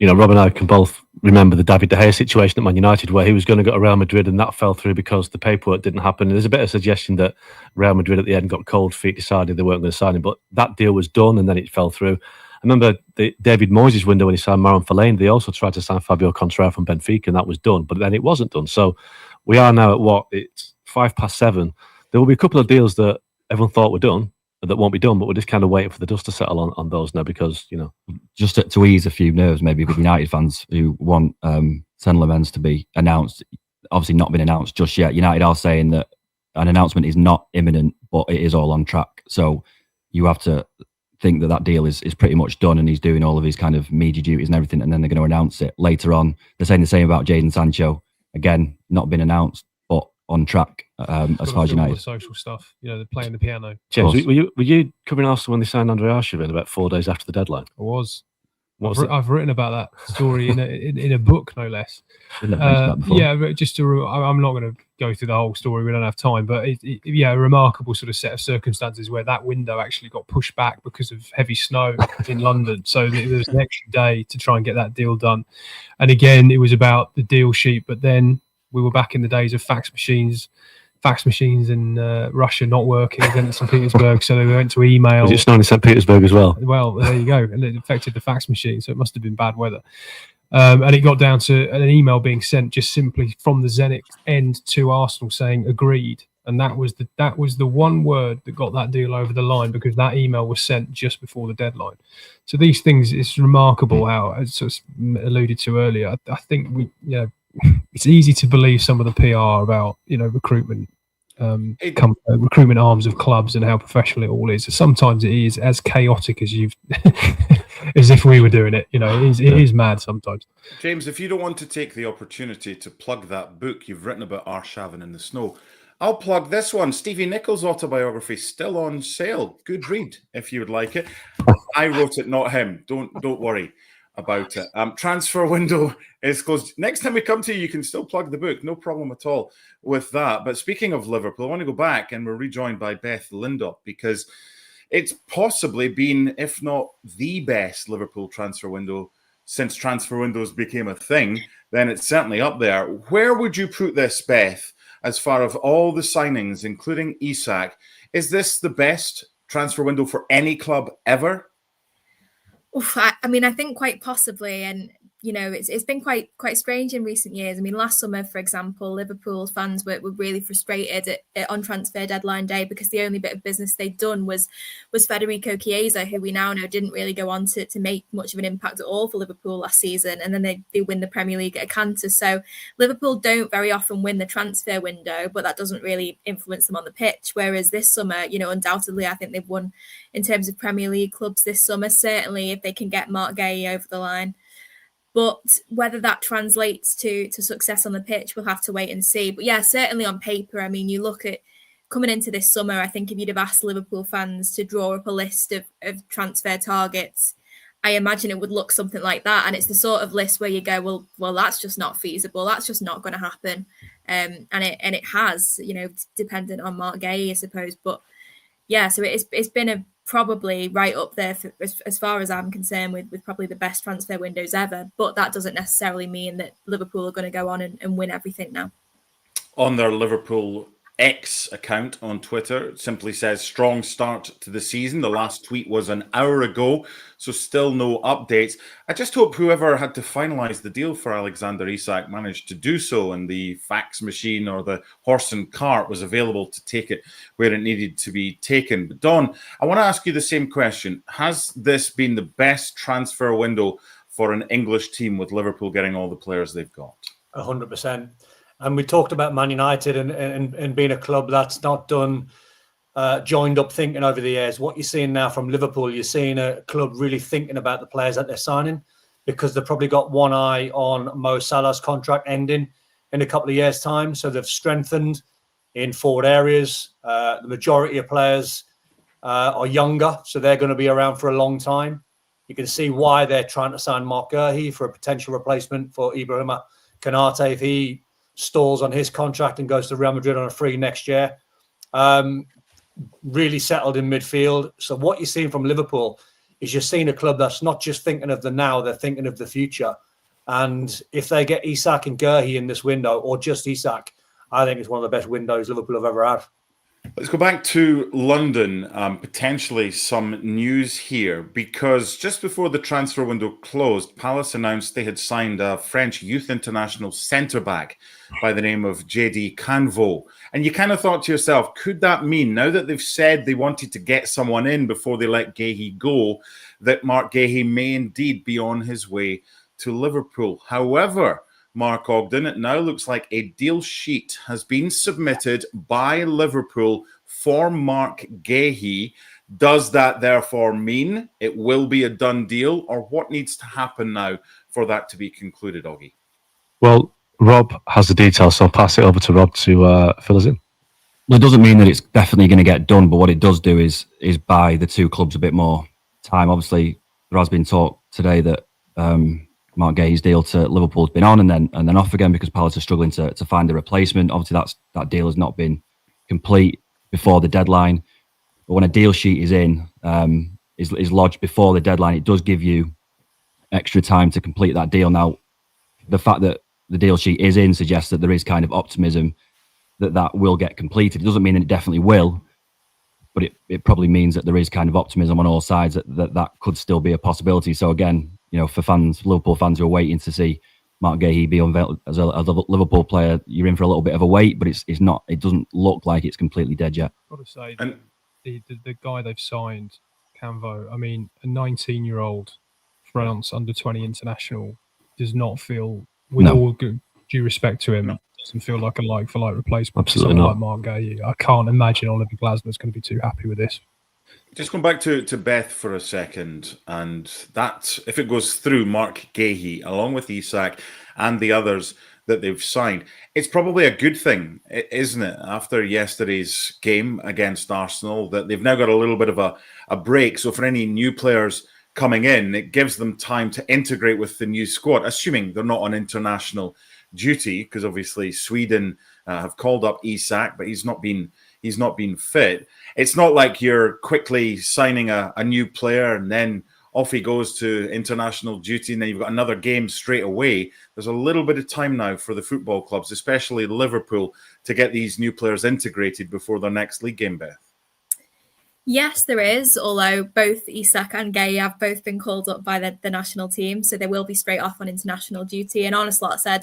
Rob and I can both remember the David De Gea situation at Man United, where he was going to go to Real Madrid and that fell through because the paperwork didn't happen. And there's a bit of suggestion that Real Madrid at the end got cold feet, decided they weren't going to sign him, but that deal was done and then it fell through. I remember the David Moyes' window when he signed Marouane Fellaini. They also tried to sign Fabio Contrario from Benfica, and that was done, but then it wasn't done. So we are now at it's 7:05. There will be a couple of deals that everyone thought were done that won't be done, but we're just kind of waiting for the dust to settle on those now, because just to ease a few nerves maybe with United fans who want Saint Lemens to be announced. Obviously not been announced just yet. United are saying that an announcement is not imminent, but it is all on track. So you have to think that deal is pretty much done, and he's doing all of his kind of media duties and everything, and then they're going to announce it later on. They're saying the same about Jadon Sancho. Again, not been announced, but on track as far as United. The social stuff, they're playing the piano. James, were you covering Arsenal when they signed Andre Arshavin about 4 days after the deadline? I was. I've written about that story in a book, no less. Yeah, just I'm not going to go through the whole story. We don't have time, but a remarkable sort of set of circumstances where that window actually got pushed back because of heavy snow in London. So there was an extra day to try and get that deal done. And again, it was about the deal sheet, but then we were back in the days of fax machines in Russia not working in St. Petersburg, so they went to email. Was it snowing in St. Petersburg as well? Well, there you go. And it affected the fax machine, so it must have been bad weather. And it got down to an email being sent just simply from the Zenit end to Arsenal saying agreed. And that was the one word that got that deal over the line, because that email was sent just before the deadline. So these things, it's remarkable how, as I alluded to earlier, I think it's easy to believe some of the PR about recruitment, recruitment arms of clubs and how professional it all is. Sometimes it is as chaotic as as if we were doing it. It is mad sometimes. James, if you don't want to take the opportunity to plug that book you've written about Arshavin in the snow, I'll plug this one. Stevie Nicholls' autobiography, still on sale. Good read if you would like it. I wrote it, not him. Don't worry about it. Transfer window is closed. Next time we come to you, you can still plug the book. No problem at all with that. But speaking of Liverpool, I want to go back, and we're rejoined by Beth Lindop, because it's possibly been, if not the best Liverpool transfer window since transfer windows became a thing. Then it's certainly up there. Where would you put this, Beth? As far as all the signings, including Isak, is this the best transfer window for any club ever? I think quite possibly, and it's been quite strange in recent years. I mean, last summer, for example, Liverpool fans were really frustrated on transfer deadline day because the only bit of business they'd done was Federico Chiesa, who we now know didn't really go on to make much of an impact at all for Liverpool last season, and then they win the Premier League at a canter. So Liverpool don't very often win the transfer window, but that doesn't really influence them on the pitch. Whereas this summer, undoubtedly, I think they've won in terms of Premier League clubs this summer, certainly if they can get Mark Guéhi over the line. But whether that translates to success on the pitch, we'll have to wait and see. But yeah, certainly on paper, I mean, you look at coming into this summer, I think if you'd have asked Liverpool fans to draw up a list of transfer targets, I imagine it would look something like that. And it's the sort of list where you go, well, that's just not feasible. That's just not going to happen. And it has, dependent on Mark Guéhi, I suppose. But yeah, so it's been probably right up there as far as I'm concerned with probably the best transfer windows ever. But that doesn't necessarily mean that Liverpool are going to go on and win everything now. On their Liverpool X account on Twitter, it simply says strong start to the season. The last tweet was an hour ago, so still no updates. I just hope whoever had to finalize the deal for Alexander Isak managed to do so, and the fax machine or the horse and cart was available to take it where it needed to be taken. But Don, I want to ask you the same question. Has this been the best transfer window for an English team, with Liverpool getting all the players they've got? 100%. And we talked about Man United and being a club that's not done joined up thinking over the years. What you're seeing now from Liverpool, you're seeing a club really thinking about the players that they're signing, because they've probably got one eye on Mo Salah's contract ending in a couple of years' time. So they've strengthened in forward areas. The majority of players are younger, so they're going to be around for a long time. You can see why they're trying to sign Mark Guéhi for a potential replacement for Ibrahima Konate if he stalls on his contract and goes to Real Madrid on a free next year. Really settled in midfield. So what you're seeing from Liverpool is you're seeing a club that's not just thinking of the now, they're thinking of the future. And if they get Isak and Guéhi in this window, or just Isak, I think it's one of the best windows Liverpool have ever had. Let's go back to London. Potentially some news here, because just before the transfer window closed, Palace announced they had signed a French youth international centre-back by the name of JD Canvo. And you kind of thought to yourself, could that mean, now that they've said they wanted to get someone in before they let Guéhi go, that Mark Guéhi may indeed be on his way to Liverpool? However, Mark Ogden, it now looks like a deal sheet has been submitted by Liverpool for Mark Guéhi. Does that therefore mean it will be a done deal, or what needs to happen now for that to be concluded, Oggy? Well, Rob has the details, so I'll pass it over to Rob to fill us in. Well, it doesn't mean that it's definitely going to get done, but what it does do is buy the two clubs a bit more time. Obviously, there has been talk today that Mark Guéhi's deal to Liverpool has been on and then off again because Palace are struggling to find a replacement. Obviously, that deal has not been complete before the deadline. But when a deal sheet is in, is lodged before the deadline, it does give you extra time to complete that deal. Now, the fact that the deal sheet is in suggests that there is kind of optimism that will get completed. It doesn't mean it definitely will, but it probably means that there is kind of optimism on all sides that could still be a possibility. So again, for fans, Liverpool fans who are waiting to see Mark Guéhi be unveiled as a Liverpool player, you're in for a little bit of a wait, but it's not. It doesn't look like it's completely dead yet. I've got to say, the guy they've signed, Canvo, I mean, a 19-year-old France under-20 international does not feel, with all due respect to him, doesn't feel like a like-for-like replacement. Absolutely for not. Like Mark Guéhi. I can't imagine Oliver Glasner's going to be too happy with this. Just going back to Beth for a second, and that, if it goes through, Mark Guéhi, along with Isak and the others that they've signed, it's probably a good thing, isn't it, after yesterday's game against Arsenal, that they've now got a little bit of a break. So for any new players coming in, it gives them time to integrate with the new squad, assuming they're not on international duty, because obviously Sweden have called up Isak, but he's not been fit. It's not like you're quickly signing a new player and then off he goes to international duty and then you've got another game straight away. There's a little bit of time now for the football clubs, especially Liverpool, to get these new players integrated before their next league game, Beth. Yes, there is, although both Isak and Guéhi have both been called up by the national team, so they will be straight off on international duty. And Arne Slot said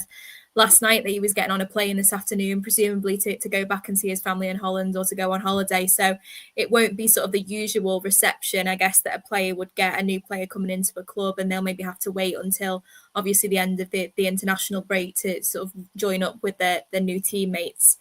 last night that he was getting on a plane this afternoon, presumably to go back and see his family in Holland or to go on holiday. So it won't be sort of the usual reception, I guess, that a player would get, a new player coming into a club, and they'll maybe have to wait until obviously the end of the international break to sort of join up with their new teammates.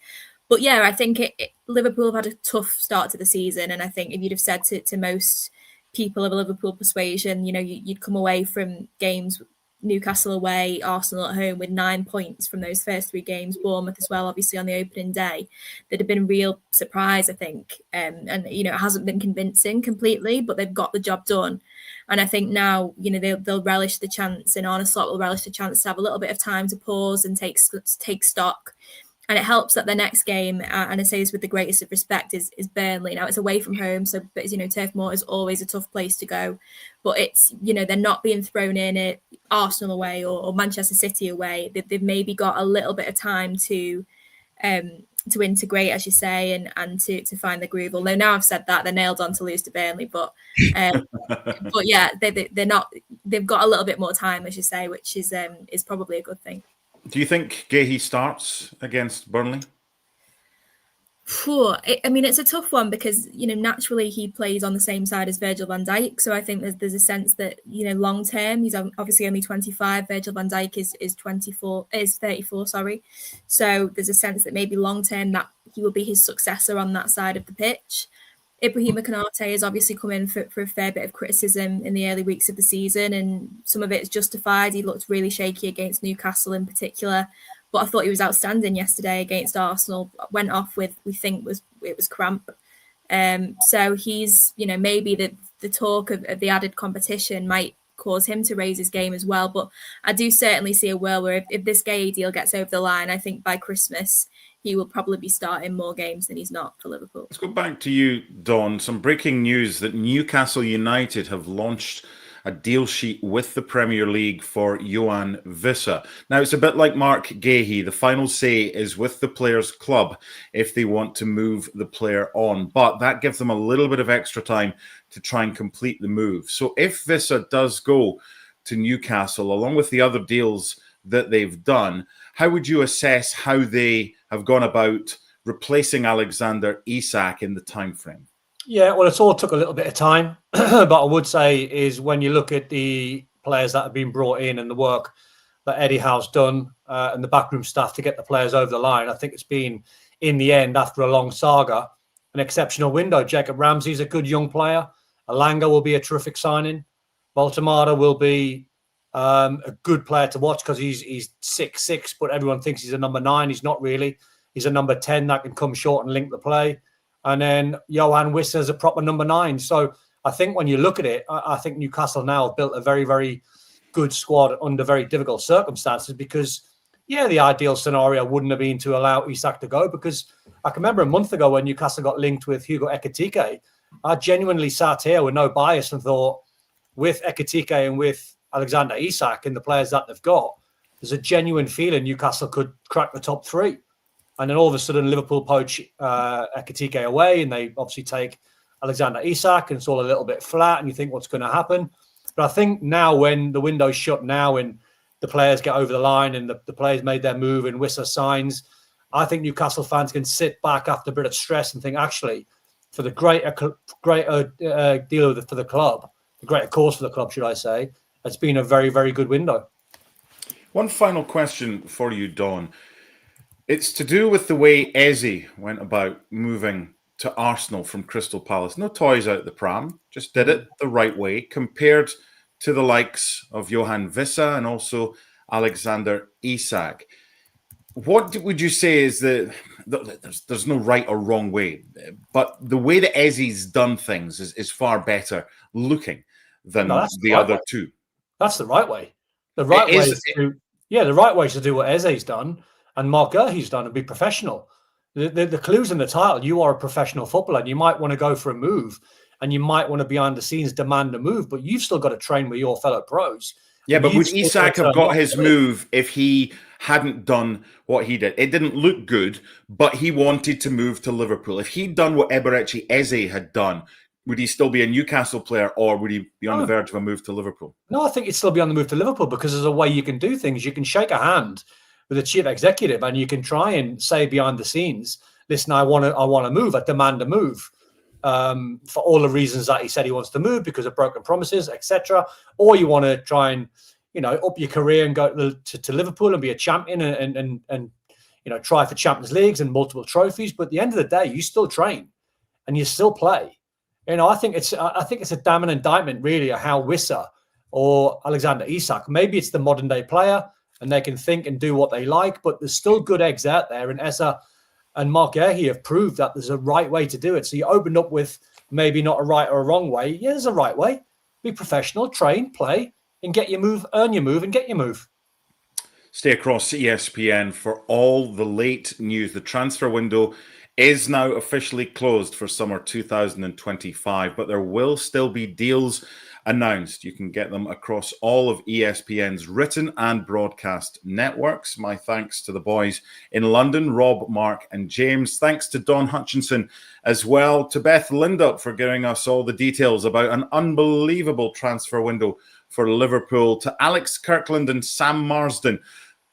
But yeah, I think Liverpool have had a tough start to the season. And I think if you'd have said to most people of a Liverpool persuasion, you'd come away from games, Newcastle away, Arsenal at home, with 9 points from those first 3 games, Bournemouth as well, obviously on the opening day, there'd have been a real surprise, I think. And it hasn't been convincing completely, but they've got the job done. And I think now, they'll relish the chance, and Arne Slot will relish the chance to have a little bit of time to pause and take stock. And it helps that the next game, and I say this with the greatest of respect, is Burnley. Now it's away from home, so but Turf Moor is always a tough place to go. But it's they're not being thrown in at Arsenal away or Manchester City away. They've maybe got a little bit of time to integrate, as you say, and to find the groove. Although now I've said that, they're nailed on to lose to Burnley, but yeah, they're not. They've got a little bit more time, as you say, which is probably a good thing. Do you think Guéhi starts against Burnley? I mean, it's a tough one because, naturally he plays on the same side as Virgil van Dijk. So I think there's a sense that, long term, he's obviously only 25. Virgil van Dijk is 34, sorry. So there's a sense that maybe long term that he will be his successor on that side of the pitch. Ibrahima Konate has obviously come in for a fair bit of criticism in the early weeks of the season, and some of it is justified. He looked really shaky against Newcastle in particular, but I thought he was outstanding yesterday against Arsenal. Went off with, we think it was cramp. So he's, maybe the talk of the added competition might cause him to raise his game as well. But I do certainly see a world where if this Guéhi deal gets over the line, I think by Christmas he will probably be starting more games than he's not for Liverpool. Let's go back to you, Dawn. Some breaking news that Newcastle United have launched a deal sheet with the Premier League for Yoane Wissa. Now, it's a bit like Mark Guéhi. The final say is with the player's club if they want to move the player on. But that gives them a little bit of extra time to try and complete the move. So if Wissa does go to Newcastle, along with the other deals that they've done, how would you assess how they have gone about replacing Alexander Isak in the time frame? Yeah, well, it's all took a little bit of time, but I would say is when you look at the players that have been brought in and the work that Eddie Howe's done and the backroom staff to get the players over the line, I think it's been, in the end, after a long saga, an exceptional window. Jacob Ramsey's a good young player. Alanga will be a terrific signing. Baltamada will be a good player to watch because he's 6'6", but everyone thinks he's a number 9. He's not really. He's a number 10 that can come short and link the play. And then Yoane Wissa is a proper number 9. So I think when you look at it, I think Newcastle now have built a very, very good squad under very difficult circumstances because, yeah, the ideal scenario wouldn't have been to allow Isak to go because I can remember a month ago when Newcastle got linked with Hugo Ekitike, I genuinely sat here with no bias and thought with Ekitike and with Alexander Isak and the players that they've got, there's a genuine feeling Newcastle could crack the top 3. And then all of a sudden, Liverpool poach Ekitike away, and they obviously take Alexander Isak, and it's all a little bit flat, and you think, what's going to happen? But I think now when the window's shut now and the players get over the line and the players made their move and Wissa signs, I think Newcastle fans can sit back after a bit of stress and think, actually, for the greater deal for the club, the greater cause for the club, should I say, it's been a very, very good window. One final question for you, Don. It's to do with the way Eze went about moving to Arsenal from Crystal Palace. No toys out the pram, just did it the right way, compared to the likes of Johan Wissa and also Alexander Isak. What would you say is there's no right or wrong way, but the way that Eze's done things is far better looking than the other two. That's the right way. The right way is the right way is to do what Eze's done and Mark Guéhi's done and be professional. The clue's in the title. You are a professional footballer and you might want to go for a move and you might want to behind the scenes demand a move, but you've still got to train with your fellow pros. Yeah, but would Isak have got his move if he hadn't done what he did? It didn't look good, but he wanted to move to Liverpool. If he'd done what Eberechi Eze had done, would he still be a Newcastle player or would he be on the verge of a move to Liverpool? No, I think he'd still be on the move to Liverpool because there's a way you can do things. You can shake a hand with the chief executive and you can try and say behind the scenes, listen, I want to move, I demand a move. For all the reasons that he said he wants to move because of broken promises, etc. Or you want to try and, up your career and go to Liverpool and be a champion and try for Champions Leagues and multiple trophies. But at the end of the day, you still train and you still play. I think it's a damning indictment really of how Wissa or Alexander Isak, maybe it's the modern day player and they can think and do what they like, but there's still good eggs out there. And Essa and Mark Guéhi have proved that there's a right way to do it. So you opened up with maybe not a right or a wrong way. Yeah, there's a right way. Be professional, train, play, and get your move, earn your move, and get your move. Stay across ESPN for all the late news. The transfer window is now officially closed for summer 2025, but there will still be deals announced. You can get them across all of ESPN's written and broadcast networks. My thanks to the boys in London, Rob, Mark, and James. Thanks to Don Hutchinson as well, to Beth Lindup for giving us all the details about an unbelievable transfer window for Liverpool, to Alex Kirkland and Sam Marsden,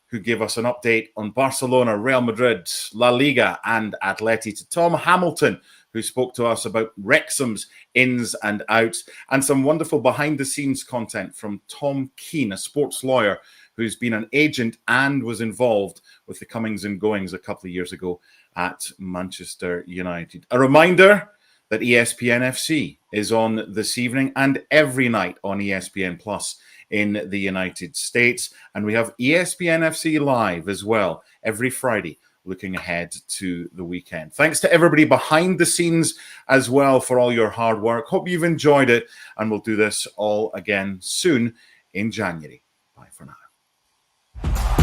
who gave us an update on Barcelona, Real Madrid, La Liga, and Atleti, to Tom Hamilton, who spoke to us about Wrexham's ins and outs, and some wonderful behind-the-scenes content from Tom Keane, a sports lawyer who's been an agent and was involved with the comings and goings a couple of years ago at Manchester United. A reminder that ESPN FC is on this evening and every night on ESPN Plus in the United States. And we have ESPN FC Live as well every Friday, looking ahead to the weekend. Thanks to everybody behind the scenes as well for all your hard work. Hope you've enjoyed it, and we'll do this all again soon in January. Bye for now.